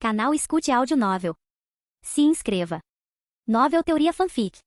Canal Escute Áudio Novel. Se inscreva. Novel Teoria Fanfic.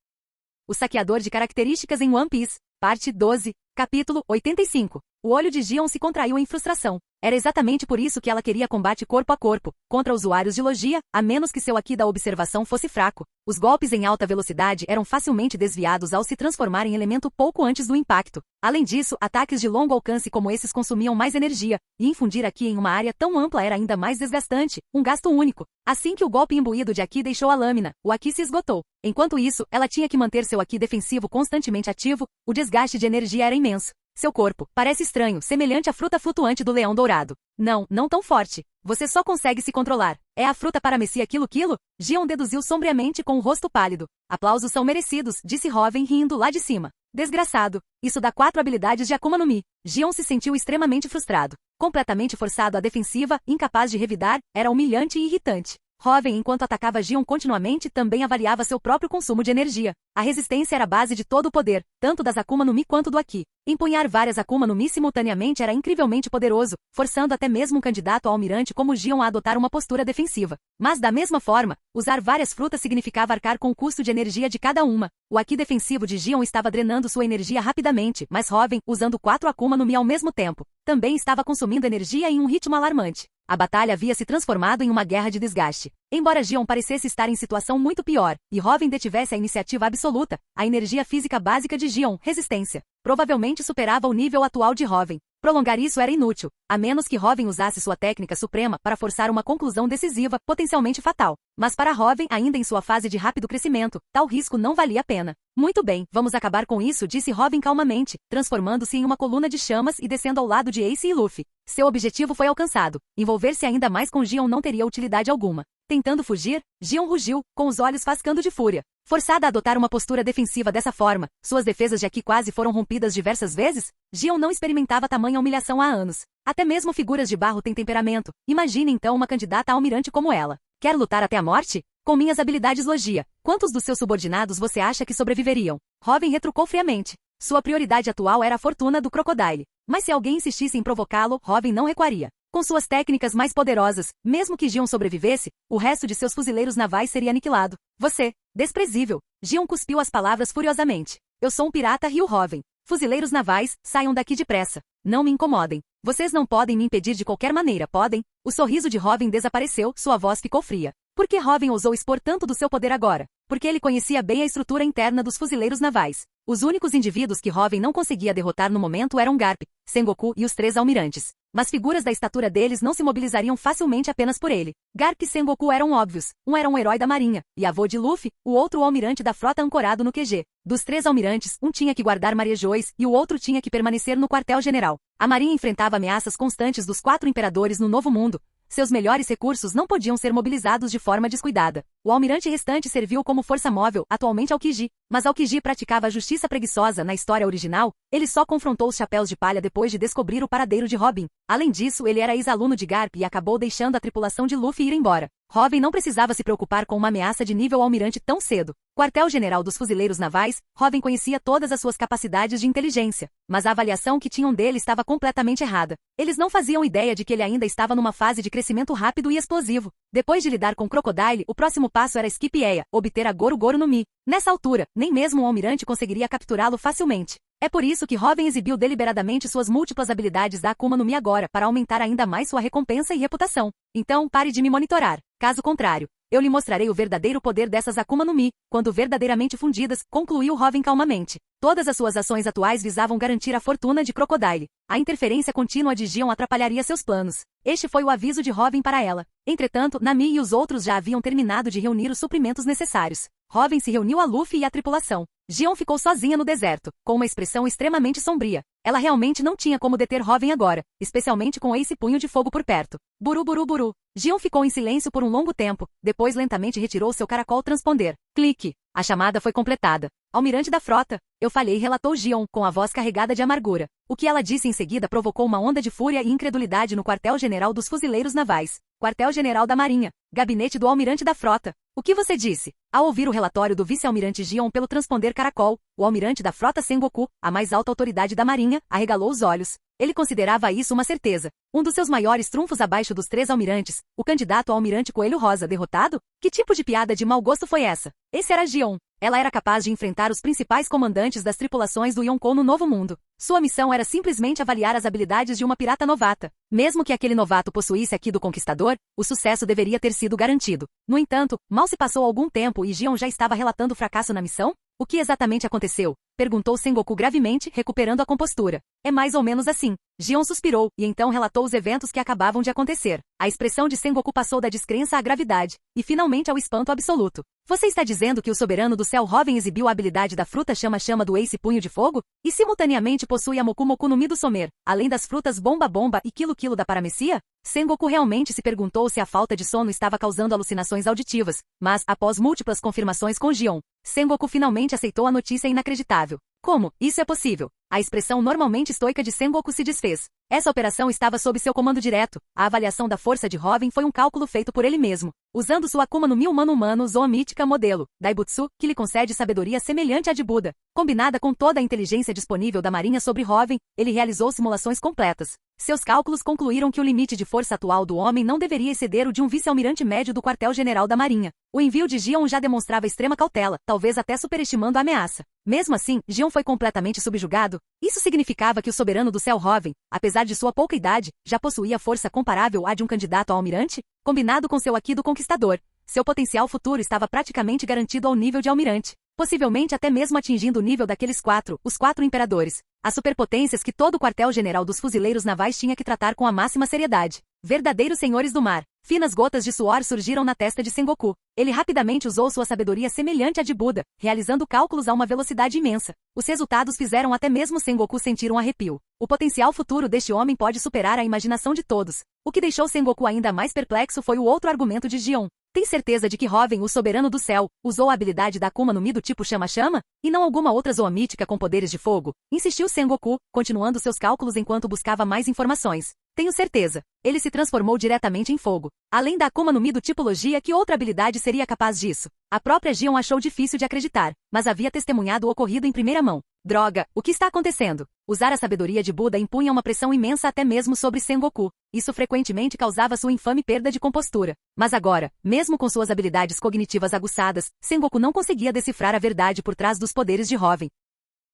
O saqueador de características em One Piece, parte 12, capítulo 85. O olho de Gion se contraiu em frustração. Era exatamente por isso que ela queria combate corpo a corpo, contra usuários de logia, a menos que seu aqui da observação fosse fraco. Os golpes em alta velocidade eram facilmente desviados ao se transformar em elemento pouco antes do impacto. Além disso, ataques de longo alcance como esses consumiam mais energia, e infundir aqui em uma área tão ampla era ainda mais desgastante, um gasto único. Assim que o golpe imbuído de aqui deixou a lâmina, o aqui se esgotou. Enquanto isso, ela tinha que manter seu aqui defensivo constantemente ativo, o desgaste de energia era imenso. Seu corpo parece estranho, semelhante à fruta flutuante do leão dourado. Não tão forte. Você só consegue se controlar. É a fruta paramecia quilo? Gion deduziu sombriamente com o rosto pálido. Aplausos são merecidos, disse Robin rindo lá de cima. Desgraçado. Isso dá 4 habilidades de Akuma no Mi. Gion se sentiu extremamente frustrado. Completamente forçado à defensiva, incapaz de revidar, era humilhante e irritante. Robin, enquanto atacava Gion continuamente, também avaliava seu próprio consumo de energia. A resistência era a base de todo o poder, tanto das Akuma no Mi quanto do Aki. Empunhar várias Akuma no Mi simultaneamente era incrivelmente poderoso, forçando até mesmo um candidato a almirante como Gion a adotar uma postura defensiva. Mas da mesma forma, usar várias frutas significava arcar com o custo de energia de cada uma. O Aki defensivo de Gion estava drenando sua energia rapidamente, mas Robin, usando 4 Akuma no Mi ao mesmo tempo, também estava consumindo energia em um ritmo alarmante. A batalha havia se transformado em uma guerra de desgaste. Embora Gion parecesse estar em situação muito pior, e Robin detivesse a iniciativa absoluta, a energia física básica de Gion, resistência, provavelmente superava o nível atual de Robin. Prolongar isso era inútil, a menos que Robin usasse sua técnica suprema para forçar uma conclusão decisiva, potencialmente fatal. Mas para Robin, ainda em sua fase de rápido crescimento, tal risco não valia a pena. Muito bem, vamos acabar com isso, disse Robin calmamente, transformando-se em uma coluna de chamas e descendo ao lado de Ace e Luffy. Seu objetivo foi alcançado. Envolver-se ainda mais com Gion não teria utilidade alguma. Tentando fugir, Gion rugiu, com os olhos fascando de fúria. Forçada a adotar uma postura defensiva dessa forma, suas defesas de Aki quase foram rompidas diversas vezes? Gion não experimentava tamanha humilhação há anos. Até mesmo figuras de barro têm temperamento. Imagine então uma candidata a almirante como ela. Quer lutar até a morte? Com minhas habilidades logia, quantos dos seus subordinados você acha que sobreviveriam? Robin retrucou friamente. Sua prioridade atual era a fortuna do Crocodile. Mas se alguém insistisse em provocá-lo, Robin não recuaria. Com suas técnicas mais poderosas, mesmo que Gion sobrevivesse, o resto de seus fuzileiros navais seria aniquilado. Você, desprezível. Gion cuspiu as palavras furiosamente. Eu sou um pirata, riu Robin. Fuzileiros navais, saiam daqui depressa. Não me incomodem. Vocês não podem me impedir de qualquer maneira, podem? O sorriso de Robin desapareceu, sua voz ficou fria. Por que Robin ousou expor tanto do seu poder agora? Porque ele conhecia bem a estrutura interna dos fuzileiros navais. Os únicos indivíduos que Robin não conseguia derrotar no momento eram Garp, Sengoku e os 3 almirantes. Mas figuras da estatura deles não se mobilizariam facilmente apenas por ele. Garp e Sengoku eram óbvios. Um era um herói da marinha, e avô de Luffy, o outro o almirante da frota ancorado no QG. Dos 3 almirantes, um tinha que guardar Mariejois e o outro tinha que permanecer no quartel-general. A marinha enfrentava ameaças constantes dos 4 imperadores no Novo Mundo. Seus melhores recursos não podiam ser mobilizados de forma descuidada. O almirante restante serviu como força móvel, atualmente Aokiji, mas Aokiji praticava a justiça preguiçosa na história original, ele só confrontou os chapéus de palha depois de descobrir o paradeiro de Robin. Além disso, ele era ex-aluno de Garp e acabou deixando a tripulação de Luffy ir embora. Robin não precisava se preocupar com uma ameaça de nível almirante tão cedo. Quartel-general dos fuzileiros navais, Robin conhecia todas as suas capacidades de inteligência, mas a avaliação que tinham dele estava completamente errada. Eles não faziam ideia de que ele ainda estava numa fase de crescimento rápido e explosivo. Depois de lidar com Crocodile, o próximo passo era Skip Eia, obter a Goro Goro no Mi. Nessa altura, nem mesmo um almirante conseguiria capturá-lo facilmente. É por isso que Robin exibiu deliberadamente suas múltiplas habilidades da Akuma no Mi agora para aumentar ainda mais sua recompensa e reputação. Então, pare de me monitorar. Caso contrário, eu lhe mostrarei o verdadeiro poder dessas Akuma no Mi, quando verdadeiramente fundidas, concluiu Robin calmamente. Todas as suas ações atuais visavam garantir a fortuna de Crocodile. A interferência contínua de Gion atrapalharia seus planos. Este foi o aviso de Robin para ela. Entretanto, Nami e os outros já haviam terminado de reunir os suprimentos necessários. Robin se reuniu a Luffy e a tripulação. Gion ficou sozinha no deserto, com uma expressão extremamente sombria. Ela realmente não tinha como deter Robin agora, especialmente com Ace Punho de Fogo por perto. Buru buru buru. Gion ficou em silêncio por um longo tempo, depois lentamente retirou seu caracol transponder. Clique. A chamada foi completada. Almirante da frota. Eu falhei, relatou Gion, com a voz carregada de amargura. O que ela disse em seguida provocou uma onda de fúria e incredulidade no quartel-general dos fuzileiros navais. Quartel-general da marinha. Gabinete do almirante da frota. O que você disse? Ao ouvir o relatório do vice-almirante Gion pelo transponder caracol, o almirante da frota Sengoku, a mais alta autoridade da marinha, arregalou os olhos. Ele considerava isso uma certeza. Um dos seus maiores trunfos abaixo dos 3 almirantes, o candidato ao almirante Coelho Rosa derrotado? Que tipo de piada de mau gosto foi essa? Esse era Gion. Ela era capaz de enfrentar os principais comandantes das tripulações do Yonkou no Novo Mundo. Sua missão era simplesmente avaliar as habilidades de uma pirata novata. Mesmo que aquele novato possuísse a Ki do Conquistador, o sucesso deveria ter sido garantido. No entanto, mal se passou algum tempo e Gion já estava relatando fracasso na missão? O que exatamente aconteceu? Perguntou Sengoku gravemente, recuperando a compostura. É mais ou menos assim. Gion suspirou, e então relatou os eventos que acabavam de acontecer. A expressão de Sengoku passou da descrença à gravidade, e finalmente ao espanto absoluto. Você está dizendo que o soberano do céu Hoven exibiu a habilidade da fruta chama-chama do Ace Punho de Fogo? E simultaneamente possui a Moku Moku no Mi do Somer, além das frutas Bomba Bomba e Quilo Quilo da Paramecia? Sengoku realmente se perguntou se a falta de sono estava causando alucinações auditivas, mas, após múltiplas confirmações com Gion, Sengoku finalmente aceitou a notícia inacreditável. Como? Isso é possível. A expressão normalmente estoica de Sengoku se desfez. Essa operação estava sob seu comando direto. A avaliação da força de Hoven foi um cálculo feito por ele mesmo, usando sua Akuma no Mi humano-humano Zoa Mítica modelo, Daibutsu, que lhe concede sabedoria semelhante à de Buda. Combinada com toda a inteligência disponível da Marinha sobre Hoven, ele realizou simulações completas. Seus cálculos concluíram que o limite de força atual do homem não deveria exceder o de um vice-almirante médio do quartel-general da Marinha. O envio de Gion já demonstrava extrema cautela, talvez até superestimando a ameaça. Mesmo assim, Gion foi completamente subjugado. Isso significava que o soberano do céu Hoven, apesar de sua pouca idade, já possuía força comparável à de um candidato a almirante? Combinado com seu Aqui do Conquistador, seu potencial futuro estava praticamente garantido ao nível de almirante, possivelmente até mesmo atingindo o nível daqueles os 4 imperadores, as superpotências que todo o quartel-general dos fuzileiros navais tinha que tratar com a máxima seriedade. Verdadeiros senhores do mar. Finas gotas de suor surgiram na testa de Sengoku. Ele rapidamente usou sua sabedoria semelhante à de Buda, realizando cálculos a uma velocidade imensa. Os resultados fizeram até mesmo Sengoku sentir um arrepio. O potencial futuro deste homem pode superar a imaginação de todos. O que deixou Sengoku ainda mais perplexo foi o outro argumento de Gion. Tem certeza de que Hoven, o soberano do céu, usou a habilidade da Akuma no Mi do tipo chama-chama? E não alguma outra zoa mítica com poderes de fogo? Insistiu Sengoku, continuando seus cálculos enquanto buscava mais informações. Tenho certeza. Ele se transformou diretamente em fogo. Além da Akuma no Mi do tipo Logia, que outra habilidade seria capaz disso? A própria Gion achou difícil de acreditar, mas havia testemunhado o ocorrido em primeira mão. Droga, o que está acontecendo? Usar a sabedoria de Buda impunha uma pressão imensa até mesmo sobre Sengoku. Isso frequentemente causava sua infame perda de compostura. Mas agora, mesmo com suas habilidades cognitivas aguçadas, Sengoku não conseguia decifrar a verdade por trás dos poderes de Hoven.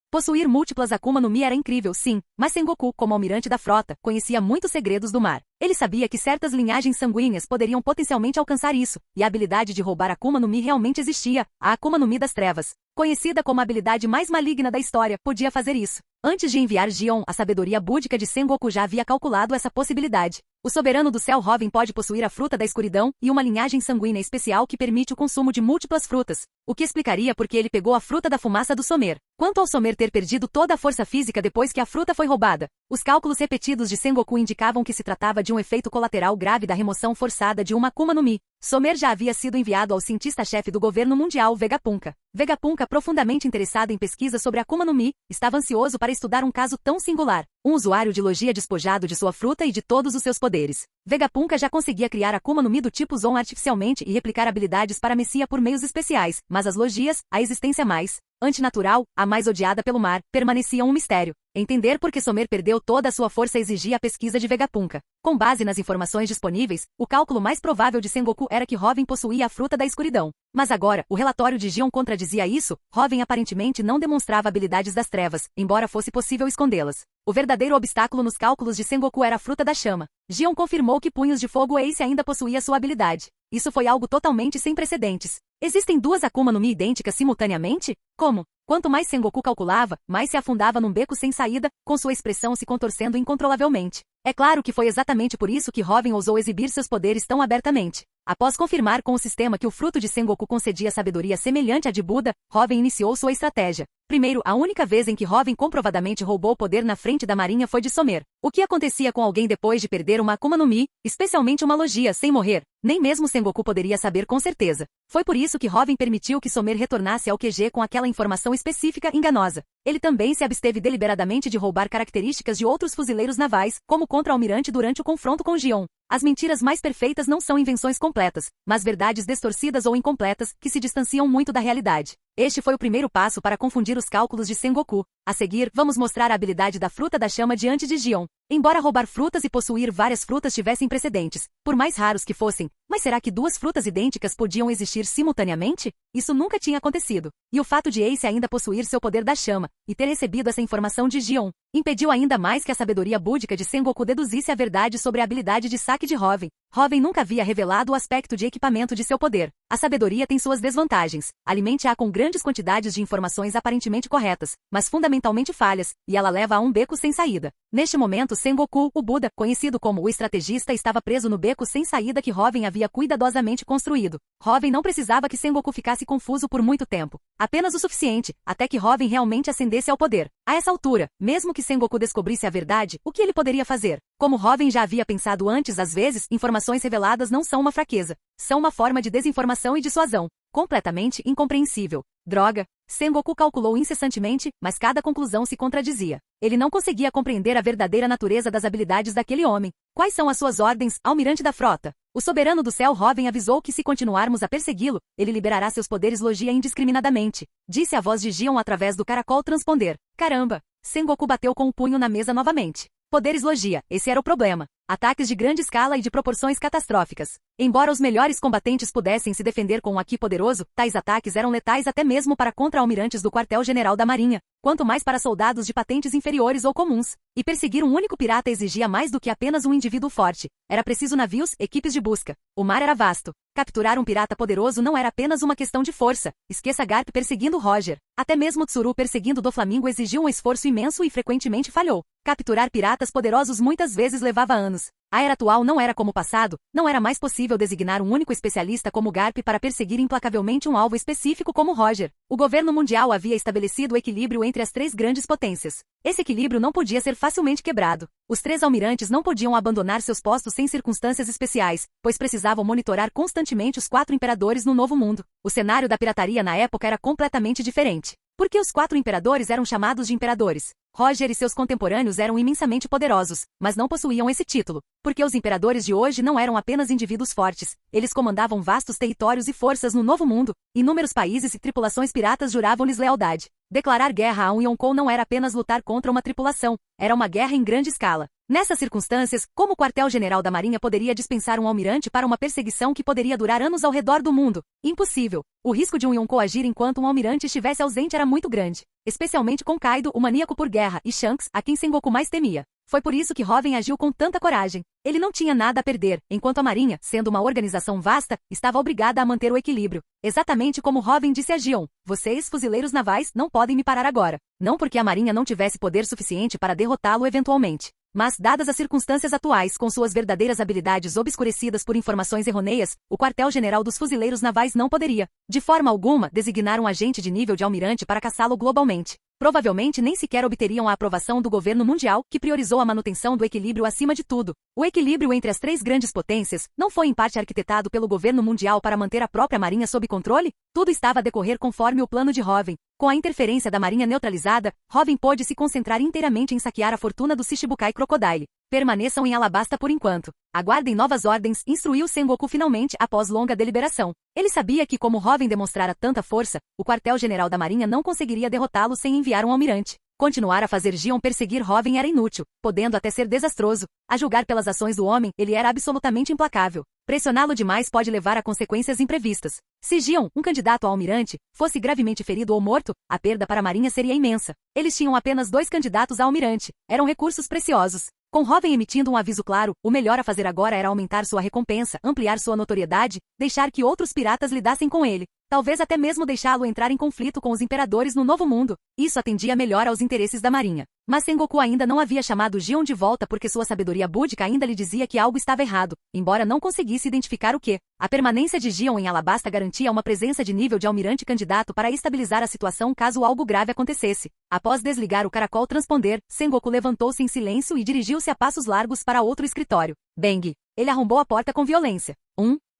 Possuir múltiplas Akuma no Mi era incrível, sim, mas Sengoku, como almirante da frota, conhecia muitos segredos do mar. Ele sabia que certas linhagens sanguíneas poderiam potencialmente alcançar isso, e a habilidade de roubar Akuma no Mi realmente existia, a Akuma no Mi das Trevas. Conhecida como a habilidade mais maligna da história, podia fazer isso. Antes de enviar Gion, a sabedoria búdica de Sengoku já havia calculado essa possibilidade. O soberano do céu Hoven pode possuir a fruta da escuridão e uma linhagem sanguínea especial que permite o consumo de múltiplas frutas, o que explicaria por que ele pegou a fruta da fumaça do Somer. Quanto ao Somer ter perdido toda a força física depois que a fruta foi roubada, os cálculos repetidos de Sengoku indicavam que se tratava de um efeito colateral grave da remoção forçada de uma Akuma no Mi. Somer já havia sido enviado ao cientista-chefe do governo mundial Vegapunk. Vegapunk, profundamente interessado em pesquisa sobre Akuma no Mi, estava ansioso para estudar um caso tão singular. Um usuário de Logia despojado de sua fruta e de todos os seus poderes. Vegapunk já conseguia criar Akuma no Mi do tipo Zon artificialmente e replicar habilidades para Messia por meios especiais, mas as Logias, a existência mais antinatural, a mais odiada pelo mar, permaneciam um mistério. Entender por que Somer perdeu toda a sua força exigia a pesquisa de Vegapunk. Com base nas informações disponíveis, o cálculo mais provável de Sengoku era que Hoven possuía a fruta da escuridão. Mas agora, o relatório de Gion contradizia isso. Hoven aparentemente não demonstrava habilidades das trevas, embora fosse possível escondê-las. O verdadeiro obstáculo nos cálculos de Sengoku era a fruta da chama. Gion confirmou que Punhos de Fogo Ace ainda possuía sua habilidade. Isso foi algo totalmente sem precedentes. Existem duas Akuma no Mi idênticas simultaneamente? Como? Quanto mais Sengoku calculava, mais se afundava num beco sem saída, com sua expressão se contorcendo incontrolavelmente. É claro que foi exatamente por isso que Hoven ousou exibir seus poderes tão abertamente. Após confirmar com o sistema que o fruto de Sengoku concedia sabedoria semelhante à de Buda, Hoven iniciou sua estratégia. Primeiro, a única vez em que Hoven comprovadamente roubou poder na frente da marinha foi de Somer. O que acontecia com alguém depois de perder uma Akuma no Mi, especialmente uma Logia, sem morrer? Nem mesmo Sengoku poderia saber com certeza. Foi por isso que Hoven permitiu que Somer retornasse ao QG com aquela informação específica enganosa. Ele também se absteve deliberadamente de roubar características de outros fuzileiros navais, como contra-almirante durante o confronto com Gion. As mentiras mais perfeitas não são invenções completas, mas verdades distorcidas ou incompletas, que se distanciam muito da realidade. Este foi o primeiro passo para confundir os cálculos de Sengoku. A seguir, vamos mostrar a habilidade da fruta da chama diante de Gion. Embora roubar frutas e possuir várias frutas tivessem precedentes, por mais raros que fossem, mas será que duas frutas idênticas podiam existir simultaneamente? Isso nunca tinha acontecido. E o fato de Ace ainda possuir seu poder da chama, e ter recebido essa informação de Gion, impediu ainda mais que a sabedoria búdica de Sengoku deduzisse a verdade sobre a habilidade de saque de Hoven. Hoven nunca havia revelado o aspecto de equipamento de seu poder. A sabedoria tem suas desvantagens. Alimente-a com grandes quantidades de informações aparentemente corretas, mas fundamentalmente falhas, e ela leva a um beco sem saída. Neste momento, Sengoku, o Buda, conhecido como o estrategista, estava preso no beco sem saída que Hoven havia cuidadosamente construído. Hoven não precisava que Sengoku ficasse confuso por muito tempo. Apenas o suficiente, até que Hoven realmente ascendesse ao poder. A essa altura, mesmo que Sengoku descobrisse a verdade, o que ele poderia fazer? Como Hoven já havia pensado antes, às vezes, informações reveladas não são uma fraqueza. São uma forma de desinformação e dissuasão. Completamente incompreensível. Droga! Sengoku calculou incessantemente, mas cada conclusão se contradizia. Ele não conseguia compreender a verdadeira natureza das habilidades daquele homem. Quais são as suas ordens, almirante da frota? O soberano do céu Hoven avisou que se continuarmos a persegui-lo, ele liberará seus poderes Logia indiscriminadamente. Disse a voz de Gion através do caracol transponder. Caramba! Sengoku bateu com o punho na mesa novamente. Poderes Logia, esse era o problema. Ataques de grande escala e de proporções catastróficas. Embora os melhores combatentes pudessem se defender com um Haki poderoso, tais ataques eram letais até mesmo para contra-almirantes do quartel-general da Marinha, quanto mais para soldados de patentes inferiores ou comuns. E perseguir um único pirata exigia mais do que apenas um indivíduo forte. Era preciso navios, equipes de busca. O mar era vasto. Capturar um pirata poderoso não era apenas uma questão de força. Esqueça Garp perseguindo Roger. Até mesmo Tsuru perseguindo Doflamingo exigiu um esforço imenso e frequentemente falhou. Capturar piratas poderosos muitas vezes levava anos. A era atual não era como o passado, não era mais possível designar um único especialista como Garp para perseguir implacavelmente um alvo específico como Roger. O governo mundial havia estabelecido o equilíbrio entre as três grandes potências. Esse equilíbrio não podia ser facilmente quebrado. Os três almirantes não podiam abandonar seus postos sem circunstâncias especiais, pois precisavam monitorar constantemente os quatro imperadores no Novo Mundo. O cenário da pirataria na época era completamente diferente. Porque os quatro imperadores eram chamados de imperadores. Roger e seus contemporâneos eram imensamente poderosos, mas não possuíam esse título. Porque os imperadores de hoje não eram apenas indivíduos fortes. Eles comandavam vastos territórios e forças no Novo Mundo. Inúmeros países e tripulações piratas juravam-lhes lealdade. Declarar guerra a um Yonkou não era apenas lutar contra uma tripulação. Era uma guerra em grande escala. Nessas circunstâncias, como o quartel-general da Marinha poderia dispensar um almirante para uma perseguição que poderia durar anos ao redor do mundo? Impossível. O risco de um Yonkou agir enquanto um almirante estivesse ausente era muito grande. Especialmente com Kaido, o maníaco por guerra, e Shanks, a quem Sengoku mais temia. Foi por isso que Hoven agiu com tanta coragem. Ele não tinha nada a perder, enquanto a Marinha, sendo uma organização vasta, estava obrigada a manter o equilíbrio. Exatamente como Hoven disse a Gion: vocês, fuzileiros navais, não podem me parar agora. Não porque a Marinha não tivesse poder suficiente para derrotá-lo eventualmente. Mas, dadas as circunstâncias atuais, com suas verdadeiras habilidades obscurecidas por informações errôneas, o quartel-general dos fuzileiros navais não poderia, de forma alguma, designar um agente de nível de almirante para caçá-lo globalmente. Provavelmente nem sequer obteriam a aprovação do governo mundial, que priorizou a manutenção do equilíbrio acima de tudo. O equilíbrio entre as três grandes potências não foi em parte arquitetado pelo governo mundial para manter a própria marinha sob controle? Tudo estava a decorrer conforme o plano de Hoven. Com a interferência da marinha neutralizada, Hoven pôde se concentrar inteiramente em saquear a fortuna do Shichibukai Crocodile. Permaneçam em Alabasta por enquanto. Aguardem novas ordens, instruiu Sengoku finalmente após longa deliberação. Ele sabia que, como Hoven demonstrara tanta força, o quartel-general da marinha não conseguiria derrotá-lo sem enviar um almirante. Continuar a fazer Gion perseguir Hoven era inútil, podendo até ser desastroso. A julgar pelas ações do homem, ele era absolutamente implacável. Pressioná-lo demais pode levar a consequências imprevistas. Se Gion, um candidato a almirante, fosse gravemente ferido ou morto, a perda para a marinha seria imensa. Eles tinham apenas 2 candidatos a almirante. Eram recursos preciosos. Com Hoven emitindo um aviso claro, o melhor a fazer agora era aumentar sua recompensa, ampliar sua notoriedade, deixar que outros piratas lidassem com ele. Talvez até mesmo deixá-lo entrar em conflito com os imperadores no Novo Mundo. Isso atendia melhor aos interesses da marinha. Mas Sengoku ainda não havia chamado Gion de volta porque sua sabedoria búdica ainda lhe dizia que algo estava errado, embora não conseguisse identificar o que. A permanência de Gion em Alabasta garantia uma presença de nível de almirante candidato para estabilizar a situação caso algo grave acontecesse. Após desligar o caracol transponder, Sengoku levantou-se em silêncio e dirigiu-se a passos largos para outro escritório. Bang! Ele arrombou a porta com violência.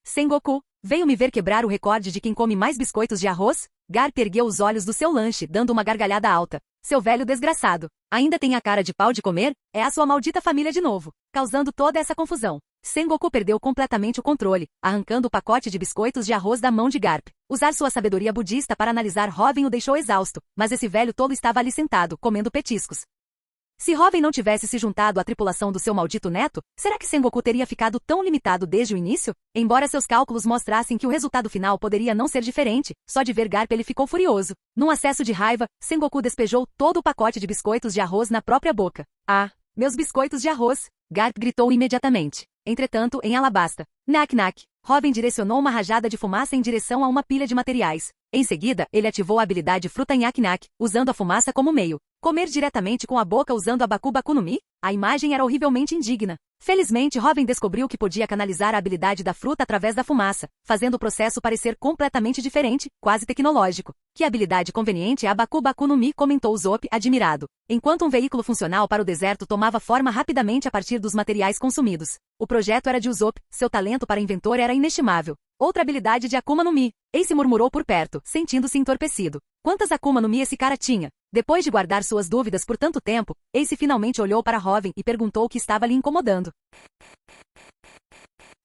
Sengoku, veio me ver quebrar o recorde de quem come mais biscoitos de arroz? Garp ergueu os olhos do seu lanche, dando uma gargalhada alta. Seu velho desgraçado. Ainda tem a cara de pau de comer? É a sua maldita família de novo, causando toda essa confusão. Sengoku perdeu completamente o controle, arrancando o pacote de biscoitos de arroz da mão de Garp. Usar sua sabedoria budista para analisar Robin o deixou exausto, mas esse velho tolo estava ali sentado, comendo petiscos. Se Robin não tivesse se juntado à tripulação do seu maldito neto, será que Sengoku teria ficado tão limitado desde o início? Embora seus cálculos mostrassem que o resultado final poderia não ser diferente, só de ver Garp ele ficou furioso. Num acesso de raiva, Sengoku despejou todo o pacote de biscoitos de arroz na própria boca. Ah, meus biscoitos de arroz! Garp gritou imediatamente. Entretanto, em Alabasta, Nak-Nak, Robin direcionou uma rajada de fumaça em direção a uma pilha de materiais. Em seguida, ele ativou a habilidade Fruta Nak-Nak, usando a fumaça como meio. Comer diretamente com a boca usando a Baku-Baku no Mi? A imagem era horrivelmente indigna. Felizmente, Robin descobriu que podia canalizar a habilidade da fruta através da fumaça, fazendo o processo parecer completamente diferente, quase tecnológico. Que habilidade conveniente é a Baku-Baku no Mi, comentou Zop, admirado. Enquanto um veículo funcional para o deserto tomava forma rapidamente a partir dos materiais consumidos. O projeto era de Usopp, seu talento para inventor era inestimável. Outra habilidade de Akuma no Mi. Ace murmurou por perto, sentindo-se entorpecido. Quantas Akuma no Mi esse cara tinha? Depois de guardar suas dúvidas por tanto tempo, Ace finalmente olhou para Robin e perguntou o que estava lhe incomodando.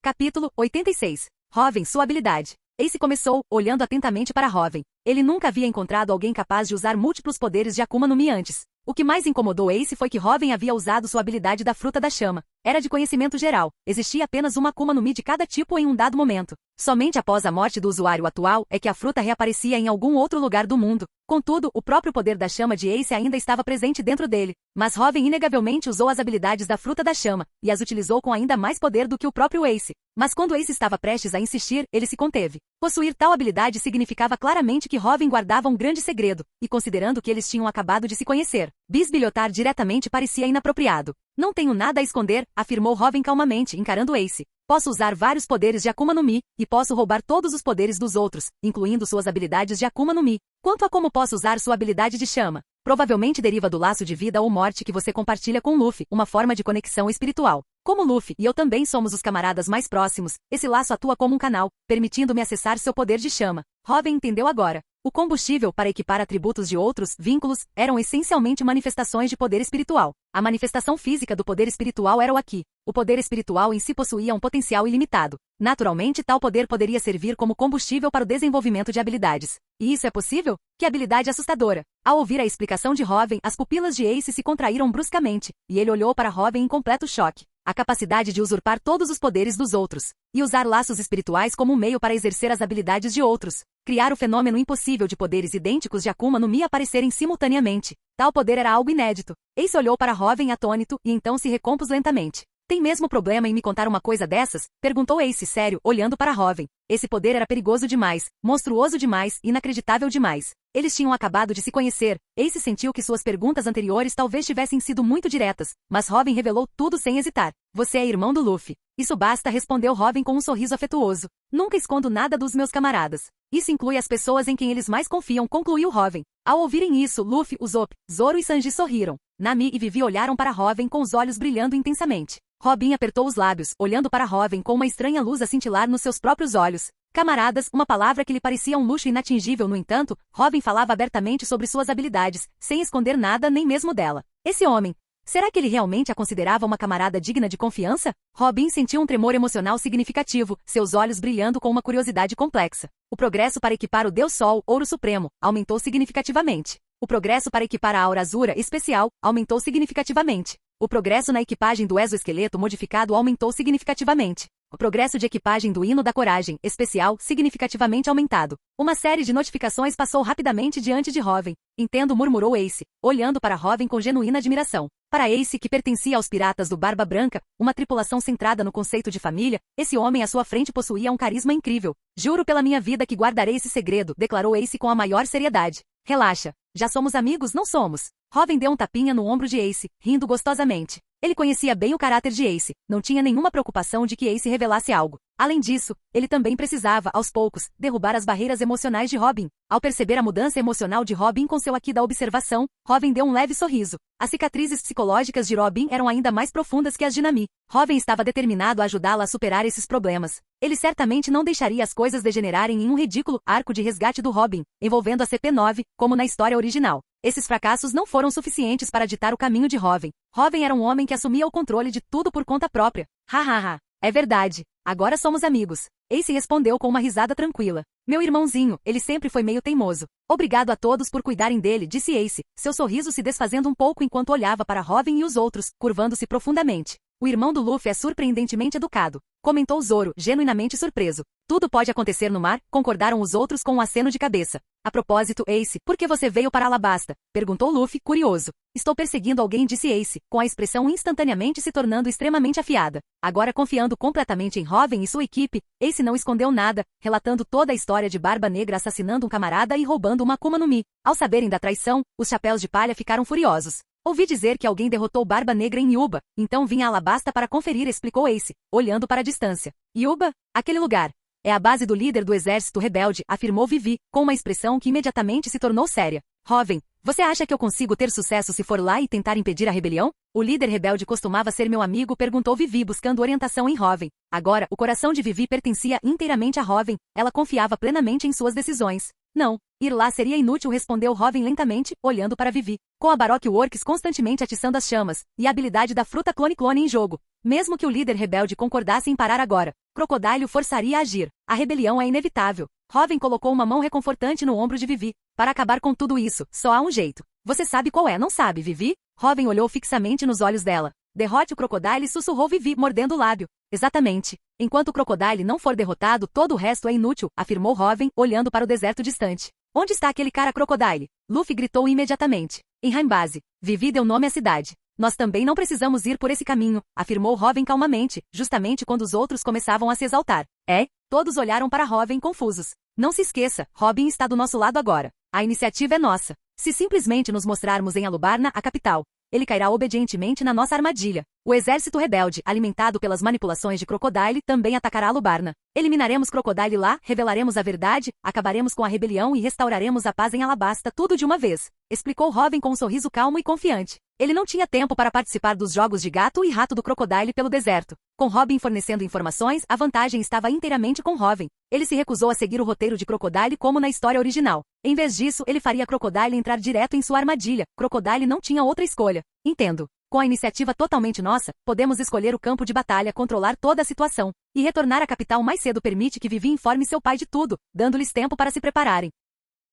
Capítulo 86. Robin, sua habilidade. Ace começou, olhando atentamente para Robin. Ele nunca havia encontrado alguém capaz de usar múltiplos poderes de Akuma no Mi antes. O que mais incomodou Ace foi que Robin havia usado sua habilidade da fruta da chama. Era de conhecimento geral. Existia apenas uma Akuma no Mi de cada tipo em um dado momento. Somente após a morte do usuário atual é que a fruta reaparecia em algum outro lugar do mundo. Contudo, o próprio poder da chama de Ace ainda estava presente dentro dele. Mas Robin inegavelmente usou as habilidades da fruta da chama, e as utilizou com ainda mais poder do que o próprio Ace. Mas quando Ace estava prestes a insistir, ele se conteve. Possuir tal habilidade significava claramente que Robin guardava um grande segredo, e considerando que eles tinham acabado de se conhecer, bisbilhotar diretamente parecia inapropriado. Não tenho nada a esconder, afirmou Robin calmamente, encarando Ace. Posso usar vários poderes de Akuma no Mi, e posso roubar todos os poderes dos outros, incluindo suas habilidades de Akuma no Mi. Quanto a como posso usar sua habilidade de chama, provavelmente deriva do laço de vida ou morte que você compartilha com Luffy, uma forma de conexão espiritual. Como Luffy e eu também somos os camaradas mais próximos, esse laço atua como um canal, permitindo-me acessar seu poder de chama. Robin entendeu agora. O combustível para equipar atributos de outros vínculos eram essencialmente manifestações de poder espiritual. A manifestação física do poder espiritual era o Aki. O poder espiritual em si possuía um potencial ilimitado. Naturalmente, tal poder poderia servir como combustível para o desenvolvimento de habilidades. E isso é possível? Que habilidade assustadora! Ao ouvir a explicação de Robin, as pupilas de Ace se contraíram bruscamente, e ele olhou para Robin em completo choque. A capacidade de usurpar todos os poderes dos outros, e usar laços espirituais como um meio para exercer as habilidades de outros. Criar o fenômeno impossível de poderes idênticos de Akuma no Mi aparecerem simultaneamente. Tal poder era algo inédito. Ace olhou para Robin atônito, e então se recompôs lentamente. Tem mesmo problema em me contar uma coisa dessas? Perguntou Ace sério, olhando para Robin. Esse poder era perigoso demais, monstruoso demais, inacreditável demais. Eles tinham acabado de se conhecer. Ace sentiu que suas perguntas anteriores talvez tivessem sido muito diretas, mas Robin revelou tudo sem hesitar. Você é irmão do Luffy. Isso basta, respondeu Robin com um sorriso afetuoso. Nunca escondo nada dos meus camaradas. Isso inclui as pessoas em quem eles mais confiam, concluiu Robin. Ao ouvirem isso, Luffy, Usopp, Zoro e Sanji sorriram. Nami e Vivi olharam para Robin com os olhos brilhando intensamente. Robin apertou os lábios, olhando para Robin com uma estranha luz a cintilar nos seus próprios olhos. Camaradas, uma palavra que lhe parecia um luxo inatingível, no entanto, Robin falava abertamente sobre suas habilidades, sem esconder nada nem mesmo dela. Esse homem, será que ele realmente a considerava uma camarada digna de confiança? Robin sentiu um tremor emocional significativo, seus olhos brilhando com uma curiosidade complexa. O progresso para equipar o Deus Sol, Ouro Supremo, aumentou significativamente. O progresso para equipar a Aura Azura Especial, aumentou significativamente. O progresso na equipagem do exoesqueleto modificado aumentou significativamente. O progresso de equipagem do Hino da Coragem Especial significativamente aumentado. Uma série de notificações passou rapidamente diante de Robin. Entendo, murmurou Ace, olhando para Robin com genuína admiração. Para Ace, que pertencia aos piratas do Barba Branca, uma tripulação centrada no conceito de família, esse homem à sua frente possuía um carisma incrível. Juro pela minha vida que guardarei esse segredo, declarou Ace com a maior seriedade. Relaxa. Já somos amigos, não somos? Robin deu um tapinha no ombro de Ace, rindo gostosamente. Ele conhecia bem o caráter de Ace, não tinha nenhuma preocupação de que Ace revelasse algo. Além disso, ele também precisava, aos poucos, derrubar as barreiras emocionais de Robin. Ao perceber a mudança emocional de Robin com seu Aki da observação, Robin deu um leve sorriso. As cicatrizes psicológicas de Robin eram ainda mais profundas que as de Nami. Robin estava determinado a ajudá-la a superar esses problemas. Ele certamente não deixaria as coisas degenerarem em um ridículo arco de resgate do Robin, envolvendo a CP9, como na história original. Esses fracassos não foram suficientes para ditar o caminho de Robin. Robin era um homem que assumia o controle de tudo por conta própria. Hahaha. É verdade. Agora somos amigos. Ace respondeu com uma risada tranquila. Meu irmãozinho, ele sempre foi meio teimoso. Obrigado a todos por cuidarem dele, disse Ace, seu sorriso se desfazendo um pouco enquanto olhava para Robin e os outros, curvando-se profundamente. O irmão do Luffy é surpreendentemente educado, comentou Zoro, genuinamente surpreso. Tudo pode acontecer no mar, concordaram os outros com um aceno de cabeça. A propósito, Ace, por que você veio para Alabasta? Perguntou Luffy, curioso. Estou perseguindo alguém, disse Ace, com a expressão instantaneamente se tornando extremamente afiada. Agora confiando completamente em Robin e sua equipe, Ace não escondeu nada, relatando toda a história de Barba Negra assassinando um camarada e roubando uma Akuma no Mi. Ao saberem da traição, os chapéus de palha ficaram furiosos. Ouvi dizer que alguém derrotou Barba Negra em Yuba, então vim a Alabasta para conferir, explicou Ace, olhando para a distância. Yuba? Aquele lugar. É a base do líder do exército rebelde, afirmou Vivi, com uma expressão que imediatamente se tornou séria. Robin, você acha que eu consigo ter sucesso se for lá e tentar impedir a rebelião? O líder rebelde costumava ser meu amigo, perguntou Vivi buscando orientação em Robin. Agora, o coração de Vivi pertencia inteiramente a Robin, ela confiava plenamente em suas decisões. Não, ir lá seria inútil, respondeu Robin lentamente, olhando para Vivi. Com a Baroque Works constantemente atiçando as chamas, e a habilidade da fruta clone em jogo. Mesmo que o líder rebelde concordasse em parar agora, Crocodile forçaria a agir. A rebelião é inevitável. Robin colocou uma mão reconfortante no ombro de Vivi. Para acabar com tudo isso, só há um jeito. Você sabe qual é, não sabe, Vivi? Robin olhou fixamente nos olhos dela. Derrote o Crocodile, sussurrou Vivi, mordendo o lábio. Exatamente. Enquanto o Crocodile não for derrotado, todo o resto é inútil, afirmou Robin, olhando para o deserto distante. Onde está aquele cara Crocodile? Luffy gritou imediatamente. Em Raimbase. Vivi deu nome à cidade. Nós também não precisamos ir por esse caminho, afirmou Robin calmamente, justamente quando os outros começavam a se exaltar. É? Todos olharam para Robin confusos. Não se esqueça, Robin está do nosso lado agora. A iniciativa é nossa. Se simplesmente nos mostrarmos em Alubarna, a capital, ele cairá obedientemente na nossa armadilha. O exército rebelde, alimentado pelas manipulações de Crocodile, também atacará Alubarna. Eliminaremos Crocodile lá, revelaremos a verdade, acabaremos com a rebelião e restauraremos a paz em Alabasta, tudo de uma vez, explicou Robin com um sorriso calmo e confiante. Ele não tinha tempo para participar dos jogos de gato e rato do Crocodile pelo deserto. Com Robin fornecendo informações, a vantagem estava inteiramente com Robin. Ele se recusou a seguir o roteiro de Crocodile como na história original. Em vez disso, ele faria Crocodile entrar direto em sua armadilha. Crocodile não tinha outra escolha. Entendo. Com a iniciativa totalmente nossa, podemos escolher o campo de batalha, controlar toda a situação. E retornar à capital mais cedo permite que Vivi informe seu pai de tudo, dando-lhes tempo para se prepararem.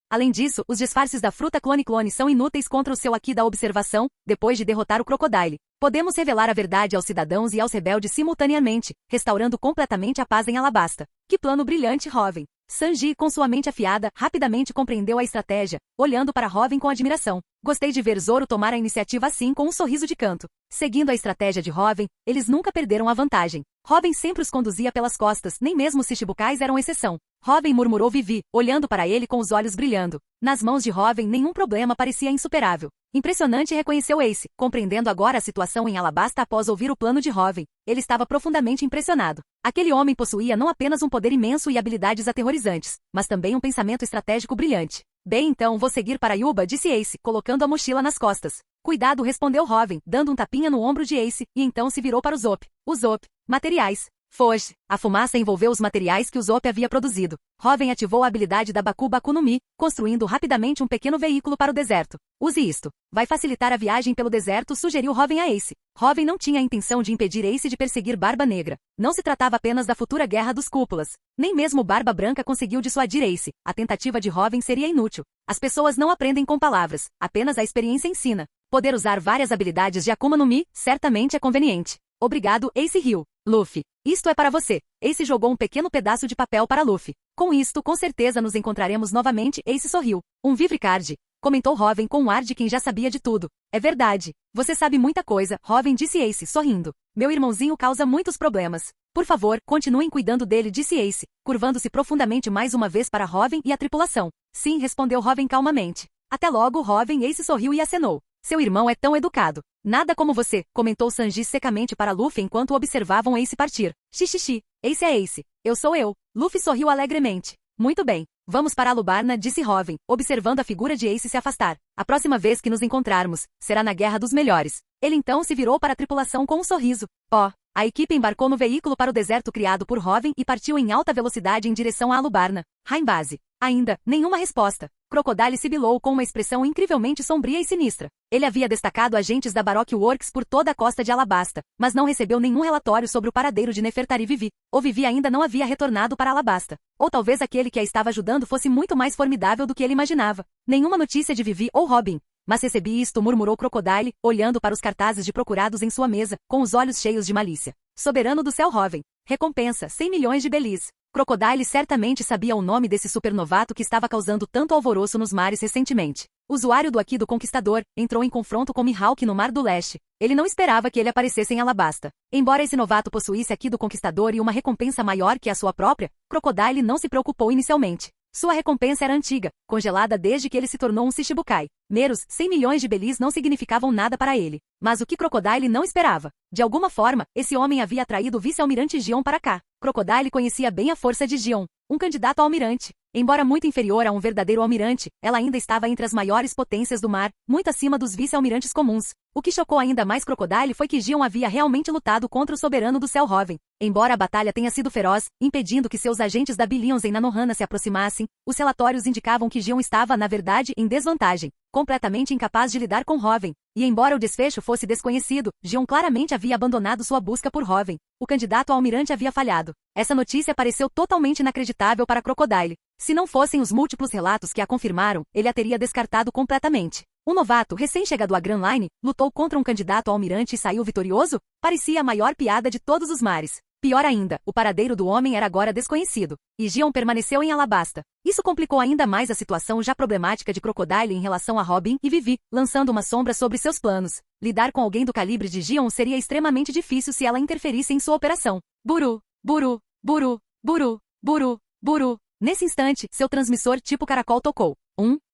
Além disso, os disfarces da fruta clone são inúteis contra o seu aqui da observação, depois de derrotar o Crocodile. Podemos revelar a verdade aos cidadãos e aos rebeldes simultaneamente, restaurando completamente a paz em Alabasta. Que plano brilhante, Robin! Sanji, com sua mente afiada, rapidamente compreendeu a estratégia, olhando para Robin com admiração. Gostei de ver Zoro tomar a iniciativa assim com um sorriso de canto. Seguindo a estratégia de Robin, eles nunca perderam a vantagem. Robin sempre os conduzia pelas costas, nem mesmo os Shichibukais eram exceção. Robin, murmurou Vivi, olhando para ele com os olhos brilhando. Nas mãos de Robin nenhum problema parecia insuperável. Impressionante, reconheceu Ace, compreendendo agora a situação em Alabasta após ouvir o plano de Robin. Ele estava profundamente impressionado. Aquele homem possuía não apenas um poder imenso e habilidades aterrorizantes, mas também um pensamento estratégico brilhante. Bem, então vou seguir para Yuba, disse Ace, colocando a mochila nas costas. Cuidado, respondeu Robin, dando um tapinha no ombro de Ace, e então se virou para o Zop. O Zop. Materiais. Foge. A fumaça envolveu os materiais que o Zop havia produzido. Robin ativou a habilidade da Baku no Mi, construindo rapidamente um pequeno veículo para o deserto. Use isto. Vai facilitar a viagem pelo deserto, sugeriu Robin a Ace. Robin não tinha a intenção de impedir Ace de perseguir Barba Negra. Não se tratava apenas da futura guerra dos cúpulas. Nem mesmo Barba Branca conseguiu dissuadir Ace. A tentativa de Robin seria inútil. As pessoas não aprendem com palavras, apenas a experiência ensina. Poder usar várias habilidades de Akuma no Mi certamente é conveniente. Obrigado, Ace riu. Luffy. Isto é para você. Ace jogou um pequeno pedaço de papel para Luffy. Com isto, com certeza nos encontraremos novamente. Ace sorriu. Um Vivre Card, comentou Robin com um ar de quem já sabia de tudo. É verdade. Você sabe muita coisa, Robin, disse Ace, sorrindo. Meu irmãozinho causa muitos problemas. Por favor, continuem cuidando dele, disse Ace, curvando-se profundamente mais uma vez para Robin e a tripulação. Sim, respondeu Robin calmamente. Até logo, Robin. Ace sorriu e acenou. Seu irmão é tão educado. Nada como você, comentou Sanji secamente para Luffy enquanto observavam Ace partir. Xixixi. Ace é Ace. Eu sou eu. Luffy sorriu alegremente. Muito bem. Vamos para Alubarna, disse Robin, observando a figura de Ace se afastar. A próxima vez que nos encontrarmos, será na Guerra dos Melhores. Ele então se virou para a tripulação com um sorriso. Oh, A equipe embarcou no veículo para o deserto criado por Hoven e partiu em alta velocidade em direção a Alubarna. Heimbase. Ainda, nenhuma resposta. Crocodile sibilou com uma expressão incrivelmente sombria e sinistra. Ele havia destacado agentes da Baroque Works por toda a costa de Alabasta, mas não recebeu nenhum relatório sobre o paradeiro de Nefertari Vivi. Ou Vivi ainda não havia retornado para Alabasta. Ou talvez aquele que a estava ajudando fosse muito mais formidável do que ele imaginava. Nenhuma notícia de Vivi ou Robin. Mas recebi isto, murmurou Crocodile, olhando para os cartazes de procurados em sua mesa, com os olhos cheios de malícia. Soberano do céu Hoven. Recompensa, 100 milhões de belis. Crocodile certamente sabia o nome desse supernovato que estava causando tanto alvoroço nos mares recentemente. Usuário do Aqui do Conquistador, entrou em confronto com Mihawk no Mar do Leste. Ele não esperava que ele aparecesse em Alabasta. Embora esse novato possuísse Aqui do Conquistador e uma recompensa maior que a sua própria, Crocodile não se preocupou inicialmente. Sua recompensa era antiga, congelada desde que ele se tornou um Shichibukai. Meros 100 milhões de belis não significavam nada para ele. Mas o que Crocodile não esperava? De alguma forma, esse homem havia atraído o vice-almirante Gion para cá. Crocodile conhecia bem a força de Gion, um candidato a almirante. Embora muito inferior a um verdadeiro almirante, ela ainda estava entre as maiores potências do mar, muito acima dos vice-almirantes comuns. O que chocou ainda mais Crocodile foi que Gion havia realmente lutado contra o soberano do céu Hoven. Embora a batalha tenha sido feroz, impedindo que seus agentes da Billions em Nanohana se aproximassem, os relatórios indicavam que Gion estava, na verdade, em desvantagem, completamente incapaz de lidar com Hoven. E embora o desfecho fosse desconhecido, Gion claramente havia abandonado sua busca por Hoven. O candidato a almirante havia falhado. Essa notícia pareceu totalmente inacreditável para Crocodile. Se não fossem os múltiplos relatos que a confirmaram, ele a teria descartado completamente. Um novato, recém-chegado à Grand Line, lutou contra um candidato a almirante e saiu vitorioso? Parecia a maior piada de todos os mares. Pior ainda, o paradeiro do homem era agora desconhecido. E Gion permaneceu em Alabasta. Isso complicou ainda mais a situação já problemática de Crocodile em relação a Robin e Vivi, lançando uma sombra sobre seus planos. Lidar com alguém do calibre de Gion seria extremamente difícil se ela interferisse em sua operação. Buru, buru, buru, buru, buru, buru. Nesse instante, seu transmissor tipo caracol tocou.